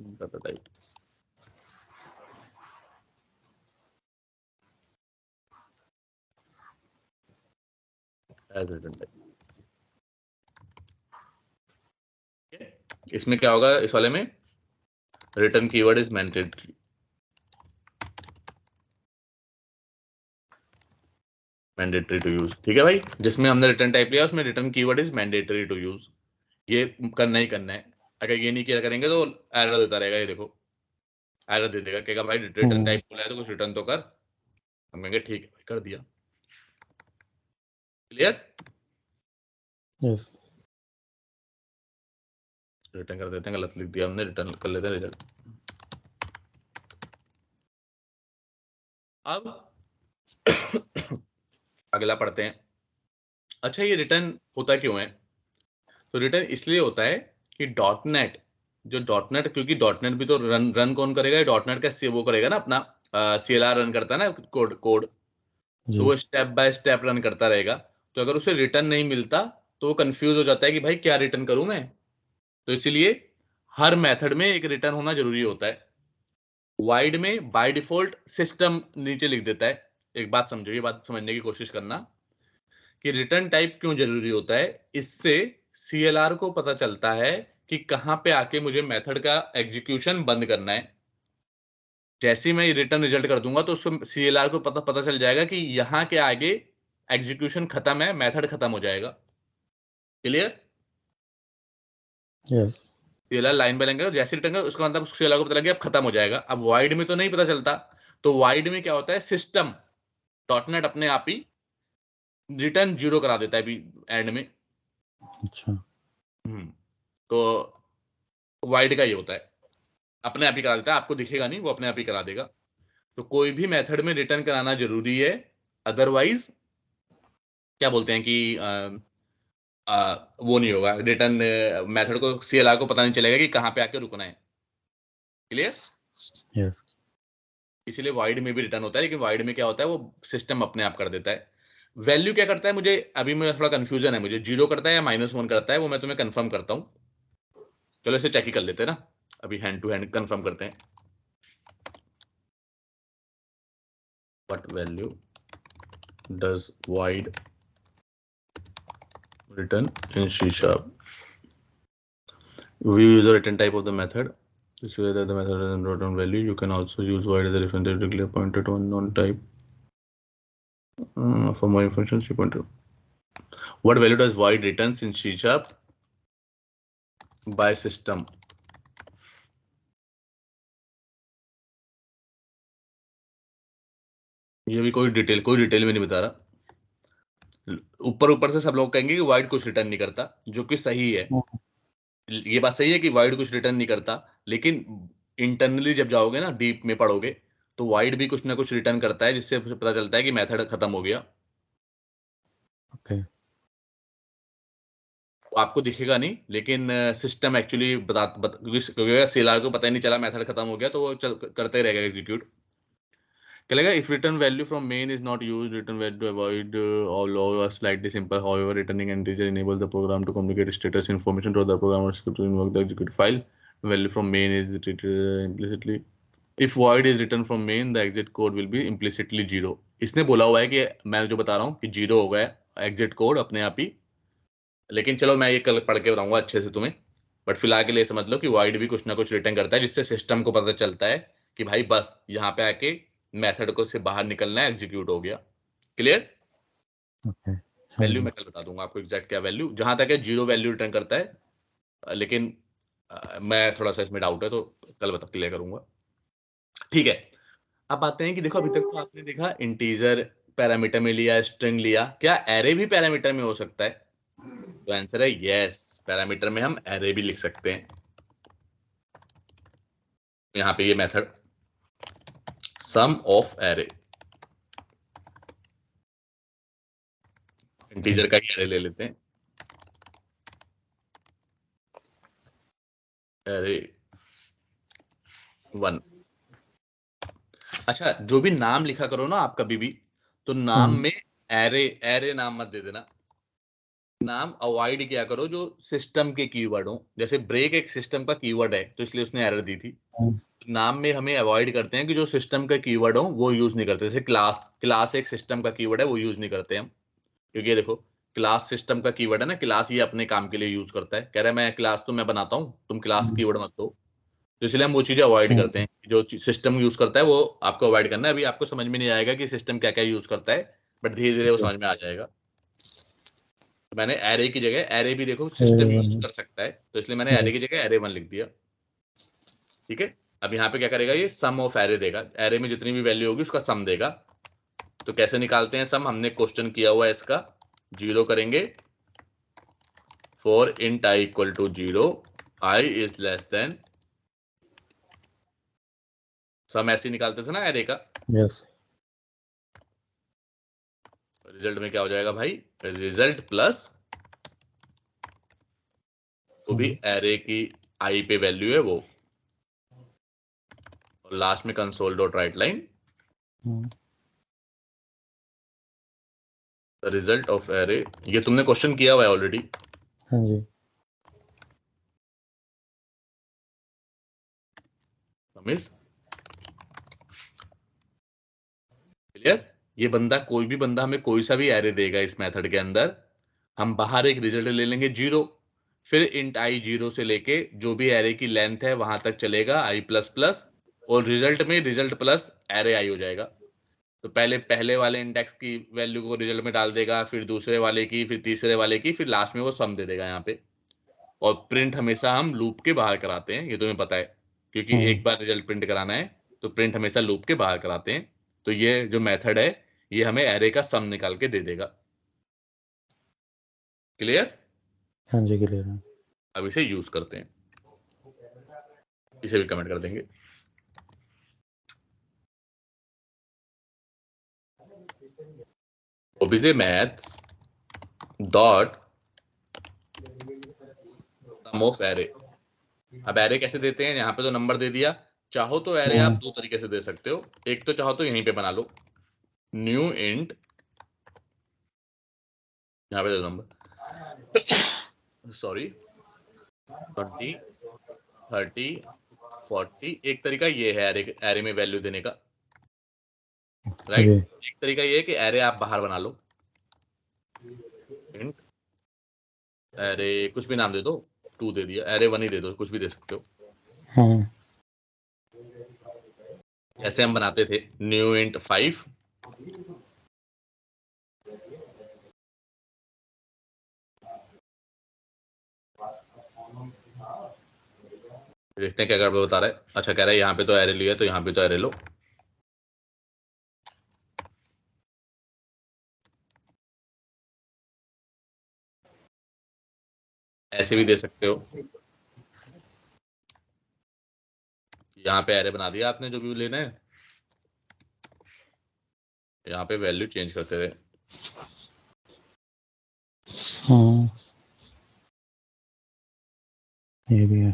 Speaker 1: data type. As return type. इसमें क्या होगा, इस वाले में return keyword is mandatory, mandatory to use. ठीक है भाई, जिसमें हमने रिटर्न टाइप लिया उसमें return keyword is mandatory to use, ये करना ही करना है। अगर ये नहीं किया करेंगे तो एरर देता रहेगा, ये देखो एरर दे देगा, कहेगा भाई रिटर्न टाइप बोला है तो कुछ रिटर्न तो कर। हम कहेंगे ठीक है भाई कर दिया। क्लियर?
Speaker 2: यस।
Speaker 1: रिटर्न कर देते हैं, गलत लिख दिया हमने, रिटर्न कर लेते हैं रिजल्ट। अब अगला पढ़ते हैं। अच्छा, ये रिटर्न होता क्यों है? तो रिटर्न इसलिए होता है कि डॉट नेट, जो डॉट नेट, क्योंकि डॉट नेट भी तो रन कौन करेगा, डॉट नेट का वो करेगा ना अपना, CLR रन करता है ना कोड, तो वो स्टेप बाय स्टेप रन करता रहेगा। तो अगर उसे रिटर्न नहीं मिलता तो वो कंफ्यूज हो जाता है कि भाई क्या रिटर्न करूं मैं। तो इसलिए हर मेथड में एक रिटर्न होना जरूरी होता है। वाइड में बाय डिफॉल्ट सिस्टम नीचे लिख देता है। एक बात समझो, ये बात समझने की कोशिश करना कि रिटर्न टाइप क्यों जरूरी होता है। इससे CLR को पता चलता है कि कहां पे आके मुझे मेथड का एग्जीक्यूशन बंद करना है। जैसे ही मैं रिटर्न रिजल्ट कर दूंगा तो उसको CLR को पता चल जाएगा कि यहाँ के आगे एग्जीक्यूशन खत्म है, मेथड खत्म हो जाएगा। Clear?
Speaker 2: Yes.
Speaker 1: CLR line by line जैसे रिटर्न उसका मतलब CLR को पता लग गया अब खत्म हो जाएगा। अब वाइड में तो नहीं पता चलता, तो वाइड में क्या होता है, सिस्टम डॉटनेट अपने आप ही रिटर्न 0 करा देता है एंड में।
Speaker 2: अच्छा।
Speaker 1: तो वाइड का ये होता है, अपने आप ही करा देता है, आपको दिखेगा नहीं, वो अपने आप ही करा देगा। तो कोई भी मेथड में रिटर्न कराना जरूरी है, अदरवाइज क्या बोलते हैं कि वो नहीं होगा, रिटर्न मेथड को, CLR को पता नहीं चलेगा कि कहाँ पे आके रुकना है। क्लियर?
Speaker 2: यस।
Speaker 1: इसीलिए वाइड में भी रिटर्न होता है, लेकिन वाइड में क्या होता है, वो सिस्टम अपने आप कर देता है। वैल्यू क्या करता है, मुझे अभी में थोड़ा कंफ्यूजन है, मुझे 0 करता है या -1 करता है, वो मैं तुम्हें कंफर्म करता हूँ। चलो इसे चेक ही कर लेते हैं ना, अभी हैंड टू हैंड कंफर्म करते हैं। What value does wide return in C#? We use the return type of the method. This way that the method has a return value. You can also use void as a reference to declare pointer to unknown type. For more information, see pointer. What value does void returns in C# by system? ये भी कोई detail में नहीं बता रहा। ऊपर ऊपर से सब लोग कहेंगे कि void कुछ रिटर्न नहीं करता, जो कि सही है। ये बात सही है कि void कुछ रिटर्न नहीं करता, लेकिन इंटरनली जब जाओगे ना, डीप में पढ़ोगे, तो void भी कुछ ना कुछ रिटर्न करता है, जिससे पता चलता है कि मेथड खत्म हो गया।
Speaker 2: ओके।
Speaker 1: आपको दिखेगा नहीं, लेकिन सिस्टम एक्चुअली क्योंकि CLR को पता ही नहीं चला मेथड खत्म हो गया, तो वो करते रहेगा एग्जीक्यूट। क्या लगेगा, if return value from main is not used, return value to avoid all और slightly simple, however returning integer enable the program to communicate status information to the program और script to invoke the execute file. Value from main is treated implicitly. If void is return from main the exit code will be implicitly 0। इसने बोला हुआ है कि मैं जो बता रहा हूँ कि 0 हो गया एग्जिट कोड अपने आप ही, लेकिन चलो मैं ये कल पढ़ के बताऊंगा अच्छे से तुम्हें। बट फिलहाल के लिए समझ लो कि void भी कुछ ना कुछ रिटर्न करता है, जिससे सिस्टम को पता चलता है कि भाई बस यहाँ पे आके मेथड को से बाहर निकलना है, एग्जीक्यूट हो गया। क्लियर?
Speaker 2: ओके।
Speaker 1: वैल्यू मैं कल बता दूंगा आपको एग्जैक्ट क्या वैल्यू, जहां तक है 0 वैल्यू रिटर्न करता है, लेकिन मैं थोड़ा सा इसमें डाउट है, तो कल बता क्लियर करूंगा। ठीक है, अब आते हैं कि देखो अभी तक तो आपने देखा इंटीजर पैरामीटर में लिया, स्ट्रिंग लिया, क्या एरे भी पैरामीटर में हो सकता है? तो आंसर है यस, पैरामीटर में हम एरे भी लिख सकते हैं। यहाँ पे ये method sum of array, integer का ही एरे ले लेते हैं, एरे 1। अच्छा, जो भी नाम लिखा करो ना आप कभी भी, तो नाम में एरे एरे नाम मत दे देना, नाम अवॉइड किया करो जो सिस्टम के कीवर्ड हो। जैसे ब्रेक एक सिस्टम का कीवर्ड है, तो इसलिए उसने एरर दी थी। नाम में हमें अवॉइड करते हैं कि जो सिस्टम का कीवर्ड हो वो यूज नहीं करते। जैसे क्लास, क्लास एक सिस्टम का कीवर्ड है, वो यूज नहीं करते हम, क्योंकि देखो क्लास सिस्टम का कीवर्ड है ना, क्लास ये अपने काम के लिए यूज करता है, कह रहा है मैं क्लास तो मैं बनाता हूँ, तुम क्लास कीवर्ड मत दो। तो इसलिए हम वो चीजें अवॉइड करते हैं, जो सिस्टम यूज करता है वो आपको अवॉइड करना है। अभी आपको समझ में नहीं आएगा कि सिस्टम क्या क्या यूज करता है, बट धीरे धीरे वो समझ में आ जाएगा। तो मैंने एरे की जगह, एरे भी देखो सिस्टम यूज कर सकता है, तो इसलिए मैंने एरे की जगह एरे 1 लिख दिया। ठीक है, अब यहाँ पे क्या करेगा, ये सम ऑफ एरे देगा, एरे में जितनी भी वैल्यू होगी उसका सम देगा। तो कैसे निकालते हैं सम, हमने क्वेश्चन किया हुआ है इसका, 0 करेंगे for int i equal to 0, i is less than, sum ऐसे निकालते थे ना एरे का।
Speaker 2: यस।
Speaker 1: रिजल्ट में क्या हो जाएगा भाई, रिजल्ट प्लस वो भी एरे की आई पे वैल्यू है वो, और लास्ट में console dot right line the result of array. ये तुमने क्वेश्चन किया हुआ है ऑलरेडी।
Speaker 2: हाँ जी।
Speaker 1: क्लियर? ये बंदा, कोई भी बंदा हमें कोई सा भी एरे देगा इस मेथड के अंदर, हम बाहर एक रिजल्ट ले लेंगे 0, फिर इंट i 0 से लेके जो भी एरे की लेंथ है वहां तक चलेगा i प्लस प्लस, और रिजल्ट में रिजल्ट प्लस एरे i हो जाएगा। तो पहले पहले वाले इंडेक्स की वैल्यू को रिजल्ट में डाल देगा, फिर दूसरे वाले की, फिर तीसरे वाले की, फिर लास्ट में वो सम दे देगा यहाँ पे। और प्रिंट हमेशा हम लूप के बाहर कराते हैं, ये तुम्हें पता है, क्योंकि एक बार रिजल्ट प्रिंट कराना है तो प्रिंट हमेशा लूप के बाहर कराते हैं। तो ये जो मेथड है ये हमें एरे का सम निकाल के दे देगा। क्लियर?
Speaker 2: हाँ जी, क्लियर है।
Speaker 1: अब इसे यूज करते हैं। इसे भी कमेंट कर देंगे। obj maths dot sum of array. अब एरे कैसे देते हैं, यहाँ पे तो नंबर दे दिया, चाहो तो एरे आप दो तरीके से दे सकते हो। एक तो चाहो तो यहीं पे बना लो, न्यू इंट, यहाँ पे दे दो नंबर सॉरी 20 30 40। एक तरीका ये है एरे में वैल्यू देने का, राइट। एक तरीका ये है कि एरे आप बाहर बना लो, इंट एरे कुछ भी नाम दे दो, 2 दे दिया, एरे 1 ही दे दो, कुछ भी दे सकते हो। ऐसे हम बनाते थे, न्यू इंट 5 देखते हैं क्या गड़बड़ बता रहा है। अच्छा कह रहा है यहाँ पे तो एरे लिया, तो यहाँ पे तो एरे लो। ऐसे भी दे सकते हो, यहाँ पे एरे बना दिया आपने जो भी लेना है, यहाँ पे वैल्यू चेंज करते थे। ये भी है,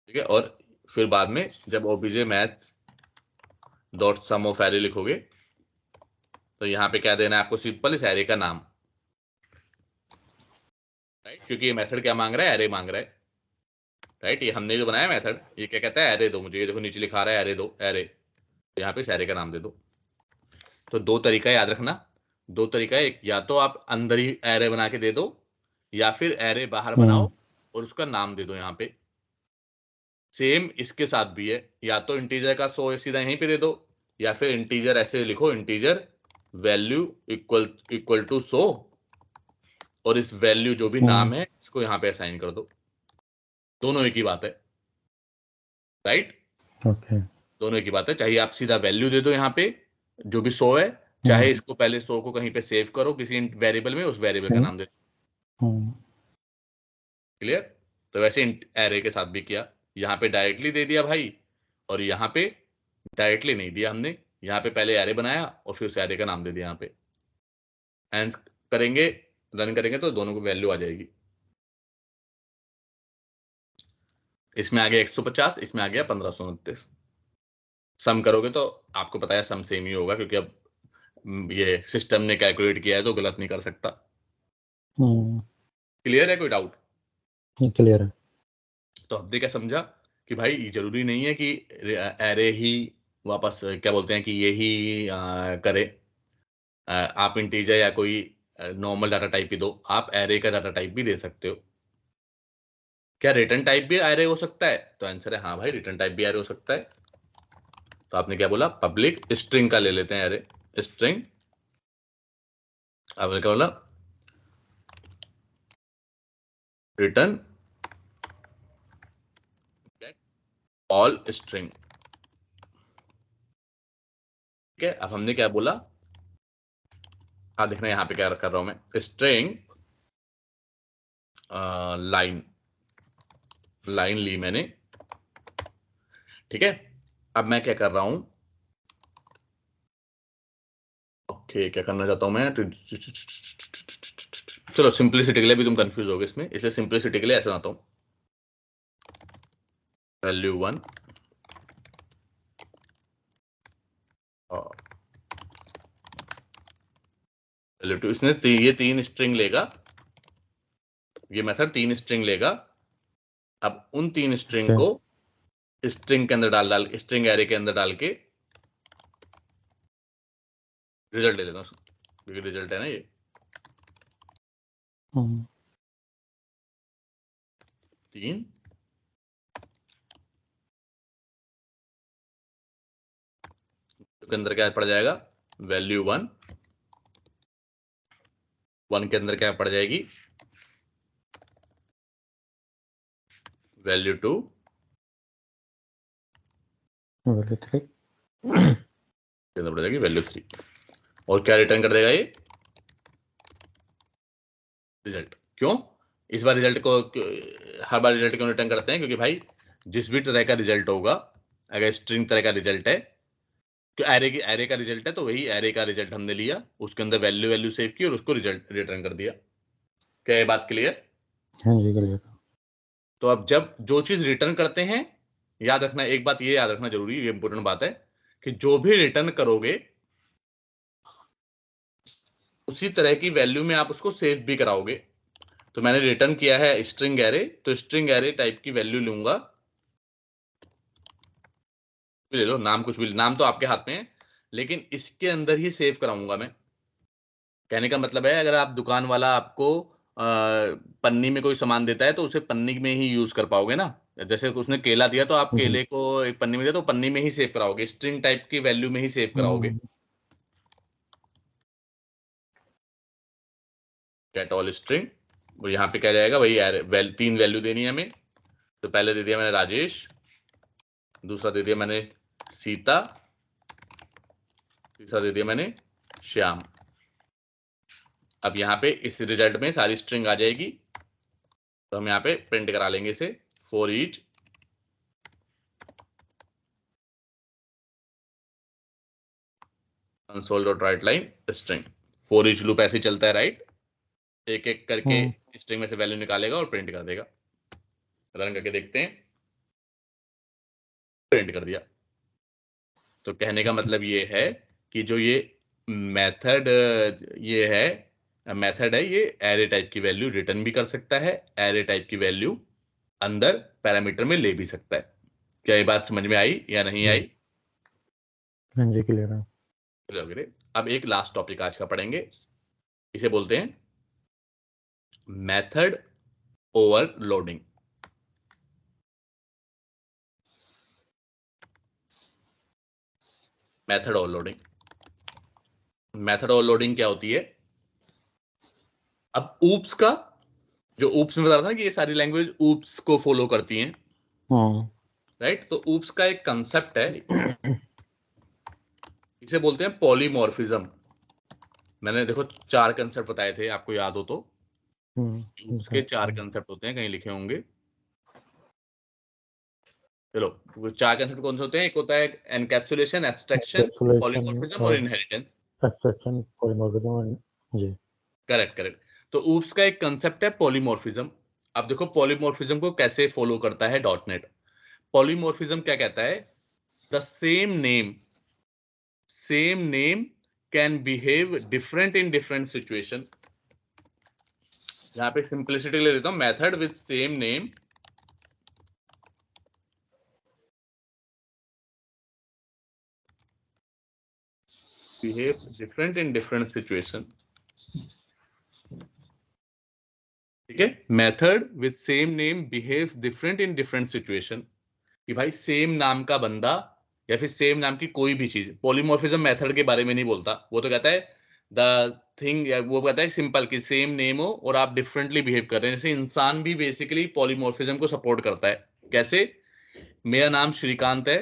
Speaker 1: ठीक है। और फिर बाद में जब obj maths dot sum of array लिखोगे तो यहाँ पे क्या देना है आपको, सिंपल इस एरे का नाम, राइट। क्योंकि ये मेथड क्या मांग रहा है, एरे मांग रहा है, राइट। ये हमने जो बनाया मेथड, ये क्या कहता है, एरे दो मुझे। ये देखो नीचे लिखा रहा है एरे दो, एरे, यहाँ पे इस एरे का नाम दे दो। तो दो तरीका याद रखना, दो तरीका है, एक या तो आप अंदर ही एरे बना के दे दो, या फिर एरे बाहर बनाओ और उसका नाम दे दो। यहाँ पे सेम इसके साथ भी है, या तो इंटीजर का 100 सीधा यहीं पे दे दो, या फिर इंटीजर ऐसे लिखो, इंटीजर वैल्यू इक्वल टू 100, और इस वैल्यू जो भी नाम है इसको यहाँ पे असाइन कर दो। दोनों एक ही बात है, राइट। ओके, दोनों एक ही बात है। चाहे आप सीधा वैल्यू दे दो यहाँ पे जो भी 100 है, चाहे इसको पहले 100 को कहीं पे सेव करो किसी वेरिएबल में, उस वेरिएबल का नाम दे दो। क्लियर। तो वैसे एरे के साथ भी किया, यहाँ पे डायरेक्टली दे दिया भाई, और यहाँ पे डायरेक्टली नहीं दिया हमने, यहाँ पे पहले एरे बनाया और फिर उस एरे का नाम दे दिया। यहाँ पे एंड करेंगे, रन करेंगे तो दोनों को वैल्यू आ जाएगी। इसमें आ गया 150, इसमें आ गया 1529। सम करोगे तो आपको पता है सम सेम ही होगा, क्योंकि अब ये सिस्टम ने कैलकुलेट किया है तो गलत नहीं कर सकता। क्लियर है, कोई डाउट? क्लियर है। तो हमने क्या समझा कि भाई जरूरी नहीं है कि एरे ही वापस क्या बोलते हैं कि ये ही करे। आप इंटीजर या कोई नॉर्मल डाटा टाइप भी दो, आप एरे का डाटा टाइप भी दे सकते हो। क्या रिटर्न टाइप भी एरे हो सकता है? तो आंसर है हाँ भाई, रिटर्न टाइप भी एरे हो सकता है। तो आपने क्या बोला, पब्लिक स्ट्रिंग का ले लेते हैं एरे, स्ट्रिंग। आपने क्या बोला, रिटर्न ऑल स्ट्रिंग। ठीक है, अब हमने क्या बोला, हाँ देखना यहाँ पे क्या कर रहा हूं मैं, स्ट्रिंग लाइन ली मैंने। ठीक है, अब मैं क्या कर रहा हूं, ओके क्या करना चाहता हूं मैं, चलो सिंपलिसिटी के लिए भी तुम कंफ्यूज होगे इसमें, इसे सिंपलिसिटी के लिए ऐसे बनाता हूं, वैल्यू 1 वैल्यू 2। इसने ये 3 स्ट्रिंग लेगा, ये मेथड 3 स्ट्रिंग लेगा। अब उन 3 स्ट्रिंग को स्ट्रिंग के अंदर डाल स्ट्रिंग एरे के अंदर डाल के रिजल्ट ले लेता हूं, क्योंकि रिजल्ट है ना ये 3। के अंदर क्या पड़ जाएगा, वैल्यू 1 के अंदर क्या पड़ जाएगी, वैल्यू 2 वैल्यू 3 के अंदर पड़ जाएगी वैल्यू 3। और क्या रिटर्न कर देगा ये, रिजल्ट। क्यों इस बार रिजल्ट को, हर बार रिजल्ट क्यों रिटर्न करते हैं, क्योंकि भाई जिस भी तरह का रिजल्ट होगा, अगर स्ट्रिंग तरह का रिजल्ट है तो एरे का रिजल्ट है तो वही एरे का रिजल्ट हमने लिया, उसके अंदर वैल्यू सेव की और उसको रिजल्ट रिटर्न कर दिया। क्या ये बात क्लियर?
Speaker 2: हाँ जी क्लियर।
Speaker 1: तो अब जब जो चीज रिटर्न करते हैं, याद रखना एक बात, ये याद रखना जरूरी, ये इंपॉर्टेंट बात है कि जो भी रिटर्न करोगे उसी तरह की वैल्यू में आप उसको सेव भी कराओगे। तो मैंने रिटर्न किया है स्ट्रिंग एरे, तो स्ट्रिंग एरे टाइप की वैल्यू लूंगा, ले लो नाम, कुछ भी नाम तो आपके हाथ में है, लेकिन इसके अंदर ही सेव कराऊंगा मैं। कहने का मतलब है अगर आप दुकान वाला आपको पन्नी में कोई सामान देता है तो उसे पन्नी में ही यूज कर पाओगे ना। जैसे उसने केला दिया तो आप
Speaker 2: जी।
Speaker 1: केले को एक पन्नी में दिया तो पन्नी में ही सेव कराओगे, स्ट्रिंग टाइप की वैल्यू में ही सेव कराओगे।
Speaker 2: हम्म,
Speaker 1: गेट ऑल स्ट्रिंग, और यहाँ पे क्या जाएगा वही तीन वैल्यू देनी है हमें। तो पहले दे दिया मैंने राजेश, दूसरा दे दिया मैंने सीता, तीसरा दे दिया मैंने श्याम। अब यहाँ पे इस रिजल्ट में सारी स्ट्रिंग आ जाएगी, तो हम यहाँ पे प्रिंट करा लेंगे इसे, for each console dot right line string. For each loop ऐसे ही चलता है, राइट? एक एक करके
Speaker 2: हम्म,
Speaker 1: स्ट्रिंग में से वैल्यू निकालेगा और प्रिंट कर देगा। रन करके देखते हैं, प्रिंट कर दिया। तो कहने का मतलब ये है कि जो ये मेथड ये है मेथड है, ये एरे टाइप की वैल्यू रिटर्न भी कर सकता है, एरे टाइप की वैल्यू अंदर पैरामीटर में ले भी सकता है। क्या ये बात समझ में आई या नहीं
Speaker 2: जी।
Speaker 1: आई?
Speaker 2: हाँ जी क्लियर है।
Speaker 1: वगैरह। अब एक लास्ट टॉपिक आज का पढ़ेंगे, इसे बोलते हैं method overloading. Method overloading, method overloading क्या होती है? अब ऊप्स का, जो ऊप्स में बता रहा था कि ये सारी लैंग्वेज ऊप्स को फॉलो करती हैं,
Speaker 2: हम्म,
Speaker 1: राइट? तो ऊप्स का एक कंसेप्ट है, इसे बोलते हैं पॉलीमॉर्फिज्म। मैंने देखो 4 कंसेप्ट बताए थे, आपको याद हो तो। ऊप्स के 4 कंसेप्ट होते हैं, कहीं लिखे होंगे। चलो, वो 4 कंसेप्ट कौन से होते हैं? एक होता है एनकैप्सुलेशन, एब्स्ट्रैक्शन,
Speaker 2: एनकैप्सुलेशन
Speaker 1: पॉलीमॉर्फिज्म और
Speaker 2: और
Speaker 1: इनहेरिटेंस।
Speaker 2: Abstraction polymorphism. जी।
Speaker 1: Correct correct. तो ऊप्स का एक कंसेप्ट है पॉलीमॉर्फिज्म। अब देखो पॉलीमॉर्फिज्म को कैसे फॉलो करता है डॉट नेट। पॉलीमॉर्फिज्म क्या कहता है? The same name can behave different in different situation. यहाँ पे सिंप्लिसिटी ले लेता हूं, method with same name behave different in different situation. ठीक है, method with same name behaves different in different situation. कि भाई सेम नाम का बंदा या फिर सेम नाम की कोई भी चीज, पॉलीमॉर्फिज्म मेथड के बारे में नहीं बोलता, वो तो कहता है द थिंग, या वो कहता है सिंपल कि सेम नेम हो और आप डिफरेंटली बिहेव कर रहे हैं। जैसे इंसान भी बेसिकली पॉलीमॉर्फिज्म को सपोर्ट करता है। कैसे? मेरा नाम श्रीकांत है,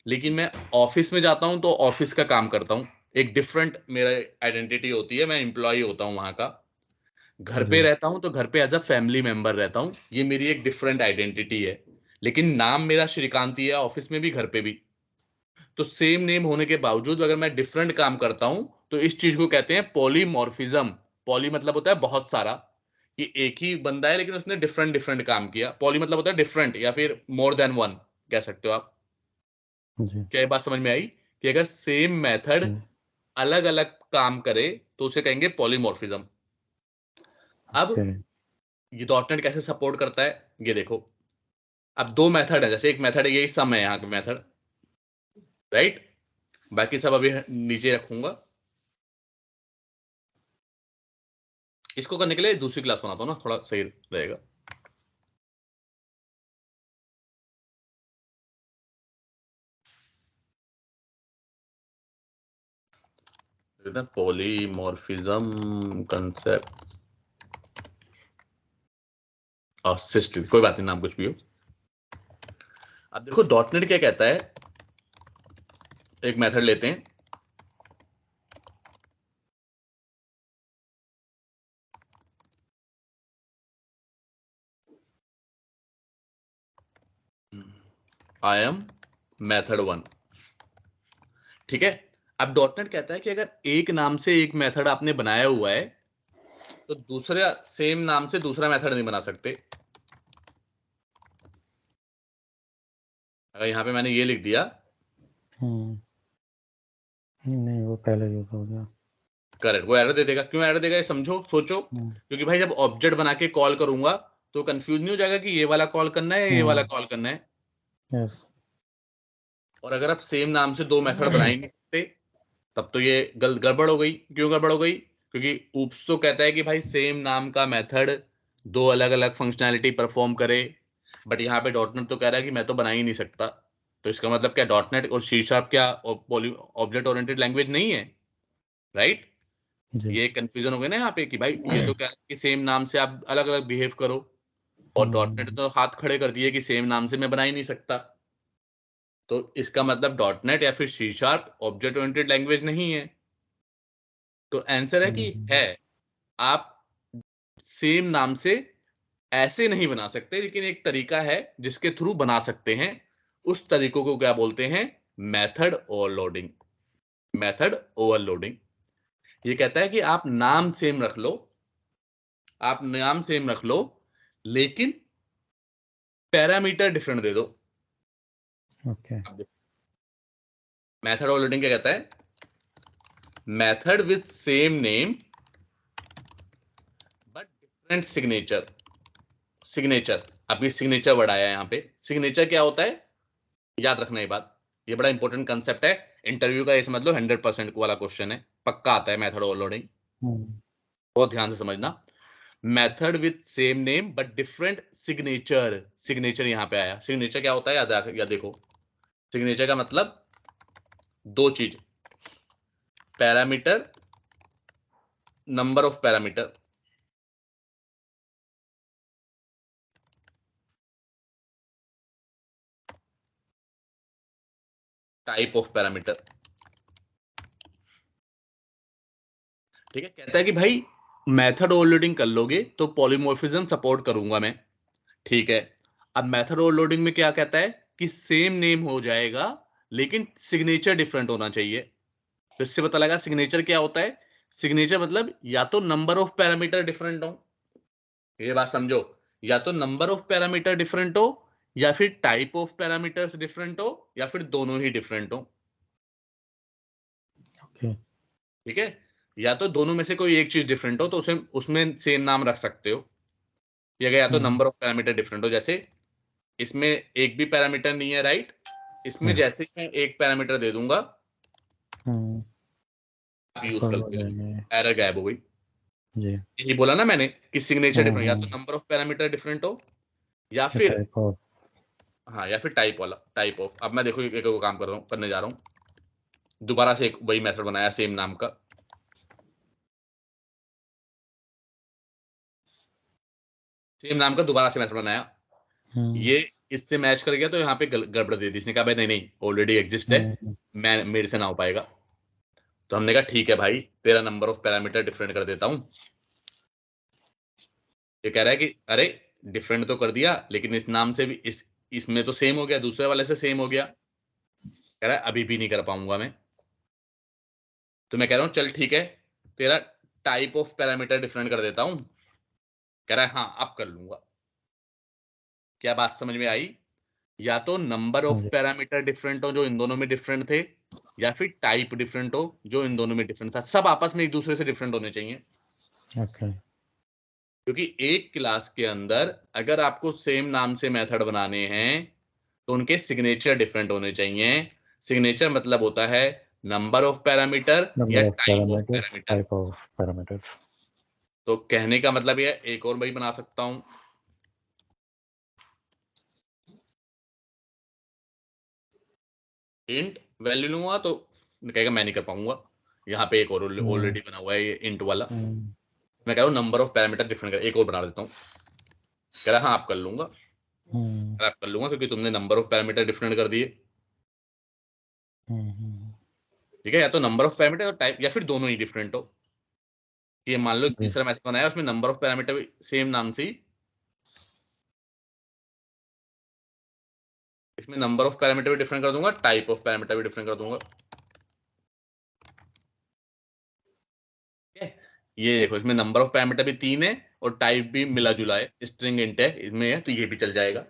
Speaker 1: लेकिन मैं ऑफिस में जाता हूं तो ऑफिस का काम करता हूं, एक डिफरेंट मेरा आइडेंटिटी होती है, मैं एम्प्लॉय होता हूं वहां का। घर पे
Speaker 2: जी।
Speaker 1: रहता हूं तो घर पे एज अ फैमिली मेंबर रहता हूं, ये मेरी एक डिफरेंट आइडेंटिटी है। लेकिन नाम मेरा श्रीकांत ही है, ऑफिस में भी घर पे भी। तो सेम नेम होने के बावजूद अगर मैं डिफरेंट काम करता हूं तो इस चीज को कहते हैं पॉलीमॉर्फिज्म। पॉली मतलब होता है बहुत सारा, कि एक ही बंदा है लेकिन उसने डिफरेंट डिफरेंट काम किया। पॉली मतलब होता है डिफरेंट या फिर मोर देन वन, कह सकते हो आप।
Speaker 2: जी।
Speaker 1: क्या ये बात समझ में आई कि अगर सेम मेथड अलग अलग काम करे तो उसे कहेंगे पॉलीमॉर्फिज्म। अब
Speaker 2: ओके।
Speaker 1: ये डॉट नेट कैसे सपोर्ट करता है ये देखो। अब 2 मेथड है, जैसे एक मेथड है, यही सम है यहाँ का मेथड, राइट? बाकी सब अभी नीचे रखूंगा। इसको करने के लिए दूसरी क्लास बनाता हूँ ना, थोड़ा सही रहेगा। पॉलीमॉर्फिज्म कंसेप्ट और सिस्टम, कोई बात नहीं, नाम कुछ भी हो। अब देखो डॉट नेट क्या कहता है, एक मेथड लेते हैं, आई एम मेथड 1। ठीक है, अब डॉटनेट कहता है कि अगर एक नाम से एक मेथड आपने बनाया हुआ है तो दूसरा सेम नाम से दूसरा मेथड नहीं बना सकते। अगर यहां पे मैंने ये लिख दिया,
Speaker 2: नहीं वो पहले यूज हो गया।
Speaker 1: करेक्ट, वो एरर दे देगा। क्यों एरर देगा ये समझो, सोचो। क्योंकि भाई जब ऑब्जेक्ट बना के कॉल करूंगा तो कंफ्यूज नहीं हो जाएगा कि ये वाला कॉल करना है या ये वाला कॉल करना है।
Speaker 2: यस।
Speaker 1: और अगर आप सेम नाम से दो मेथड बना ही नहीं सकते तब तो ये गड़बड़ हो गई। क्यों गड़बड़ हो गई? क्योंकि ऊप्स तो कहता है कि भाई सेम नाम का मेथड दो अलग अलग फंक्शनैलिटी परफॉर्म करे, बट यहाँ पे डॉटनेट तो कह रहा है कि मैं तो बना ही नहीं सकता। तो इसका मतलब क्या डॉटनेट और सी शार्प क्या ऑब्जेक्ट ओरिएंटेड लैंग्वेज नहीं है? राइट?
Speaker 2: जी।
Speaker 1: ये कंफ्यूजन हो गया ना यहाँ पे कि भाई ये तो कह रहा है कि सेम नाम से आप अलग अलग बिहेव करो, और डॉटनेट तो हाथ खड़े कर दिए कि सेम नाम से मैं बना ही नहीं सकता। तो इसका मतलब डॉटनेट या फिर C sharp object oriented language नहीं है। तो आंसर है कि है। आप सेम नाम से ऐसे नहीं बना सकते, लेकिन एक तरीका है जिसके थ्रू बना सकते हैं। उस तरीकों को क्या बोलते हैं? Method overloading. मेथड ओवरलोडिंग ये कहता है कि आप नाम सेम रख लो, आप नाम सेम रख लो, लेकिन पैरामीटर डिफरेंट दे दो।
Speaker 2: ओके।
Speaker 1: मेथड ओवरलोडिंग क्या कहता है? Method with same name but different signature. Signature, अभी सिग्नेचर वर्ड आया है यहाँ पे। सिग्नेचर क्या होता है, याद रखना ये बात, ये बड़ा इंपॉर्टेंट कंसेप्ट है। इंटरव्यू का ये समझ लो 100% वाला क्वेश्चन है, पक्का आता है मेथड ओवरलोडिंग। बहुत ध्यान से समझना। Method with same name but different signature. Signature यहां पे आया। सिग्नेचर क्या होता है याद देखो। सिग्नेचर का मतलब दो चीज, parameter, number of parameter. Type of parameter. ठीक है, कहता है कि भाई मेथड ओवरलोडिंग कर लोगे तो पॉलीमॉर्फिज्म सपोर्ट करूंगा मैं। ठीक है, अब मेथड ओवरलोडिंग में क्या कहता है कि सेम नेम हो जाएगा लेकिन सिग्नेचर डिफरेंट होना चाहिए। तो इससे पता लगा सिग्नेचर क्या होता है। सिग्नेचर मतलब या तो नंबर ऑफ पैरामीटर डिफरेंट हो, ये बात समझो, या तो नंबर ऑफ पैरामीटर डिफरेंट हो, या फिर टाइप ऑफ पैरामीटर्स डिफरेंट हो, या फिर दोनों ही डिफरेंट हो।
Speaker 2: ओके।
Speaker 1: ठीक है, या तो दोनों में से कोई एक चीज डिफरेंट हो तो उसे उसमें सेम नाम रख सकते हो। या तो नंबर ऑफ पैरामीटर डिफरेंट हो, जैसे इसमें एक भी पैरामीटर नहीं है, राइट? इसमें
Speaker 2: यस।
Speaker 1: जैसे मैं एक पैरामीटर दे दूंगा, यूज कर
Speaker 2: फॉलो
Speaker 1: लो,
Speaker 2: जाएंगे।
Speaker 1: एरर गायब हो गई।
Speaker 2: जी।
Speaker 1: यही बोला ना मैंने कि सिग्नेचर डिफरेंट, या तो नंबर ऑफ पैरामीटर डिफरेंट हो, या फिर
Speaker 2: टाइप ऑफ।
Speaker 1: हाँ, या फिर टाइप वाला, टाइप ऑफ। अब मैं देखो एक काम कर रहा हूँ, करने जा रहा हूँ। दोबारा से एक वही मेथड बनाया सेम नाम का। सेम नाम का दोबारा से मेथड बनाया, ये इससे मैच कर गया तो यहाँ पे गड़बड़ दे दी। इसने कहा भाई नहीं नहीं, ऑलरेडी एग्जिस्ट है, मैं मेरे से ना हो पाएगा। तो हमने कहा ठीक है भाई, तेरा नंबर ऑफ पैरामीटर डिफरेंट कर देता हूँ। ये कह रहा है कि अरे डिफरेंट तो कर दिया, लेकिन इस नाम से भी इसमें तो सेम हो गया, दूसरे वाले से सेम हो गया। कह रहा है अभी भी नहीं कर पाऊंगा मैं। तो मैं कह रहा हूँ चल ठीक है, तेरा टाइप ऑफ पैरामीटर डिफरेंट कर देता हूँ। कह रहा है हाँ अब कर लूंगा। क्या बात समझ में आई? या तो नंबर ऑफ पैरामीटर डिफरेंट हो जो इन दोनों में डिफरेंट थे, या फिर टाइप डिफरेंट हो जो इन दोनों में डिफरेंट था। सब आपस में एक दूसरे से डिफरेंट होने चाहिए।
Speaker 2: ओके।
Speaker 1: क्योंकि एक क्लास के अंदर अगर आपको सेम नाम से मेथड बनाने हैं तो उनके सिग्नेचर डिफरेंट होने चाहिए। सिग्नेचर मतलब होता है नंबर ऑफ पैरामीटर या
Speaker 2: number of
Speaker 1: type of
Speaker 2: parameter,
Speaker 1: parameter.
Speaker 2: Type of parameter.
Speaker 1: तो कहने का मतलब ये एक और भाई बना सकता हूं, इंट वैल्यू लूंगा तो कहेगा मैं नहीं कर पाऊंगा। यहाँ पे एक और ऑलरेडी बना हुआ है ये इंट वाला। मैं कह रहा हूँ नंबर ऑफ पैरामीटर डिफरेंट कर, एक और बना देता हूँ। कह रहा हाँ आप कर लूंगा, आप कर लूंगा क्योंकि तुमने नंबर ऑफ पैरामीटर डिफरेंट कर दिए। ठीक है, या तो नंबर ऑफ पैरामीटर और टाइप, या फिर दोनों ही डिफरेंट हो। ये मान लो तीसरा मैथड बनाया उसमें नंबर ऑफ पैरामीटर भी सेम नाम से ही इसमें नंबर ऑफ पैरामीटर भी डिफरेंट कर दूंगा, टाइप ऑफ पैरामीटर भी डिफरेंट कर दूंगा। ये देखो इसमें नंबर ऑफ पैरामीटर भी 3 है और टाइप भी मिला जुला है, स्ट्रिंग इंट है इसमें है, तो ये भी चल जाएगा।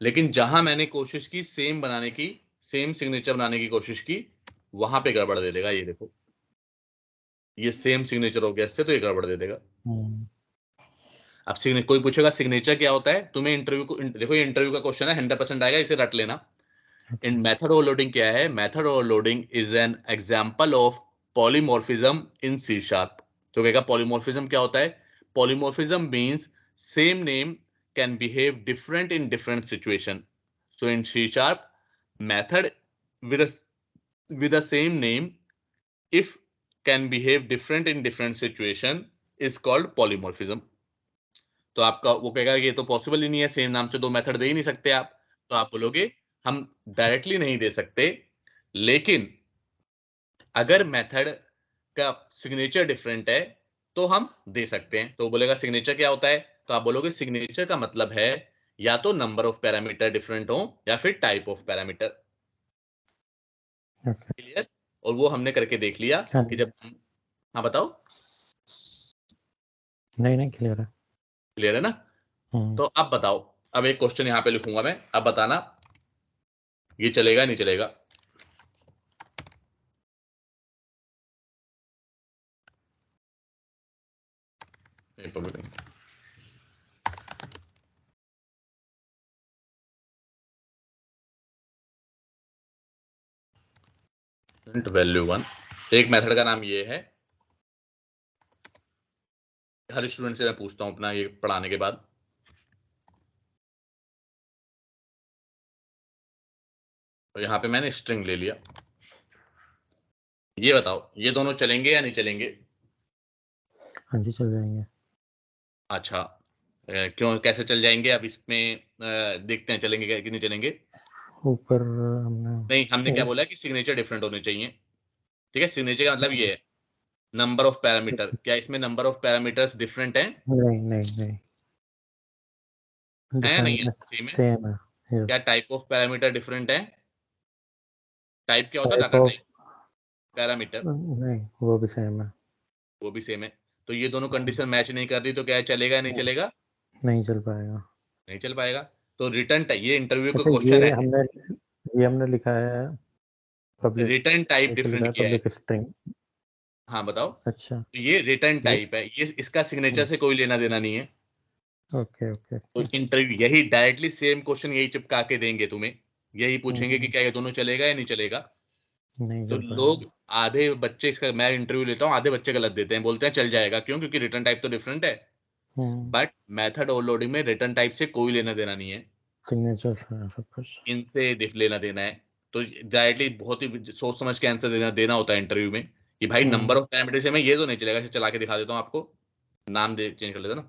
Speaker 1: लेकिन जहां मैंने कोशिश की सेम बनाने की, सेम सिग्नेचर बनाने की कोशिश की, वहां पे गड़बड़ दे देगा। ये देखो ये सेम सिग्नेचर हो गया इससे, तो ये गड़बड़ दे देगा। अब कोई पूछेगा सिग्नेचर क्या होता है, तुम्हें इंटरव्यू को देखो, ये इंटरव्यू का क्वेश्चन है, 100% आएगा, इसे रट लेना। इन मेथड ओवरलोडिंग क्या है? Method overloading is an example of polymorphism in C sharp. तो कहेगा पॉलीमॉर्फिज्म क्या होता है? Polymorphism means same name can behave different in different situation. So in C sharp method with the same name if can behave different in different situation is called polymorphism। तो आपका वो कहेगा ये तो पॉसिबल ही नहीं है, सेम नाम से दो मेथड दे ही नहीं सकते आप। तो आप बोलोगे हम डायरेक्टली नहीं दे सकते, लेकिन अगर मेथड का सिग्नेचर डिफरेंट है तो हम दे सकते हैं। तो बोलेगा सिग्नेचर क्या होता है? तो आप बोलोगे सिग्नेचर का मतलब है या तो नंबर ऑफ पैरामीटर डिफरेंट हो या फिर टाइप ऑफ पैरामीटर। क्लियर? और वो हमने करके देख लिया कि जब हाँ बताओ।
Speaker 2: नहीं क्लियर है।
Speaker 1: क्लियर है ना? तो अब बताओ, अब एक क्वेश्चन यहां पे लिखूंगा मैं, अब बताना ये चलेगा नहीं चलेगा। वैल्यू 1, एक मेथड का नाम ये है। हर स्टूडेंट से मैं पूछता हूं अपना ये पढ़ाने के बाद। तो यहां पे मैंने स्ट्रिंग ले लिया। ये बताओ ये दोनों चलेंगे या नहीं चलेंगे?
Speaker 2: हाँ जी चल जाएंगे।
Speaker 1: अच्छा क्यों, कैसे चल जाएंगे? अब इसमें देखते हैं चलेंगे कि नहीं चलेंगे।
Speaker 2: ऊपर
Speaker 1: हमने क्या बोला कि सिग्नेचर डिफरेंट होने चाहिए। ठीक है, सिग्नेचर का मतलब ये है नंबर ऑफ पैरामीटर। क्या इसमें नंबर ऑफ पैरामीटर्स डिफरेंट हैं?
Speaker 2: नहीं
Speaker 1: है नहीं है?
Speaker 2: सेम है।
Speaker 1: क्या टाइप ऑफ पैरामीटर डिफरेंट है? टाइप क्या होता है?
Speaker 2: Type
Speaker 1: data
Speaker 2: of
Speaker 1: type, parameter
Speaker 2: नहीं वो भी सेम है।
Speaker 1: वो भी सेम है। तो ये दोनों कंडीशन मैच नहीं कर रही, तो क्या चलेगा या नहीं चलेगा?
Speaker 2: नहीं चल पाएगा।
Speaker 1: नहीं चल पाएगा। तो रिटर्न टाइप, ये इंटरव्यू का
Speaker 2: अच्छा
Speaker 1: क्वेश्चन है।
Speaker 2: ये हमने लिखा है पब्लिक,
Speaker 1: रिटर्न टाइप
Speaker 2: नीचे लिखा
Speaker 1: डिफरेंट
Speaker 2: है
Speaker 1: किया है।
Speaker 2: Public string.
Speaker 1: हाँ बताओ।
Speaker 2: अच्छा
Speaker 1: तो ये रिटर्न
Speaker 2: ये
Speaker 1: टाइप है, ये इसका सिग्नेचर से कोई लेना देना नहीं है।
Speaker 2: ओके
Speaker 1: तो इंटरव्यू यही डायरेक्टली सेम क्वेश्चन यही चिपका के देंगे तुम्हें, यही पूछेंगे कि क्या ये दोनों चलेगा या नहीं चलेगा।
Speaker 2: नहीं
Speaker 1: तो
Speaker 2: चल
Speaker 1: लोग
Speaker 2: पाएगा।
Speaker 1: आधे बच्चे, इसका मैं इंटरव्यू लेता हूँ, आधे बच्चे गलत देते हैं, बोलते हैं चल जाएगा। क्यों? क्योंकि रिटर्न टाइप तो डिफरेंट है। बट मेथड ओवरलोडिंग में रिटर्न टाइप से कोई लेना देना नहीं है,
Speaker 2: सिग्नेचर सब कुछ।
Speaker 1: इनसे लेना देना है। तो डायरेक्टली बहुत ही सोच समझ के आंसर देना होता है इंटरव्यू में कि भाई नंबर ऑफ पैरामीटर से मैं ये तो नहीं चलेगा। इसे चला के दिखा देता हूँ आपको, नाम दे चेंज कर लेता ना।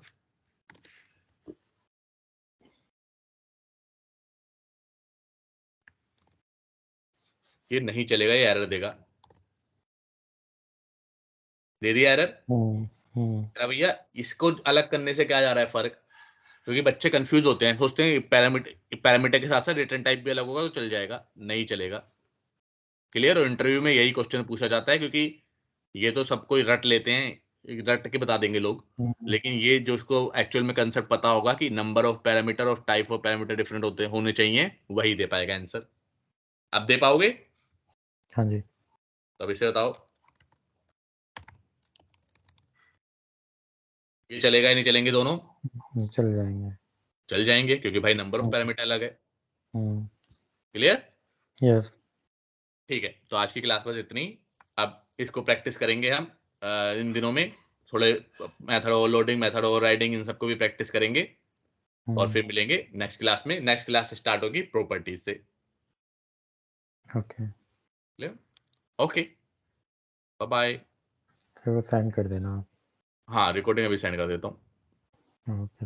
Speaker 1: ये नहीं चलेगा, ये एरर देगा। दे दिया एरर। भैया इसको अलग करने से क्या जा रहा है फर्क? क्योंकि बच्चे कंफ्यूज होते हैं, सोचते हैं पैरामीटर के साथ साथ रिटर्न टाइप भी अलग होगा तो चल जाएगा, नहीं चलेगा। क्लियर? और इंटरव्यू में यही क्वेश्चन पूछा जाता है, क्योंकि ये तो सबको रट लेते हैं, रट के बता देंगे लोग, लेकिन ये जो उसको एक्चुअल में कंसेप्ट पता होगा कि नंबर ऑफ पैरामीटर और टाइप ऑफ पैरामीटर डिफरेंट होने चाहिए, वही दे पाएगा आंसर। अब दे पाओगे?
Speaker 2: हाँ जी।
Speaker 1: तो अब इसे बताओ ये चलेगा या नहीं चलेंगे दोनों?
Speaker 2: चल जाएंगे।
Speaker 1: चल जाएंगे, क्योंकि भाई नंबर ऑफ पैरामीटर अलग है। क्लियर?
Speaker 2: यस।
Speaker 1: ठीक है, तो आज की क्लास बस इतनी। अब इसको प्रैक्टिस करेंगे हम इन दिनों में, थोड़े मेथड ओवरलोडिंग, मेथड ओवरराइडिंग, इन सबको भी प्रैक्टिस करेंगे। और फिर मिलेंगे नेक्स्ट क्लास में। नेक्स्ट क्लास स्टार्ट होगी प्रॉपर्टीज से।
Speaker 2: Okay
Speaker 1: clear? Okay, bye bye.
Speaker 2: तो वो सेंड कर देना आप।
Speaker 1: हाँ, रिकॉर्डिंग अभी सेंड कर देता हूँ।
Speaker 2: ओके।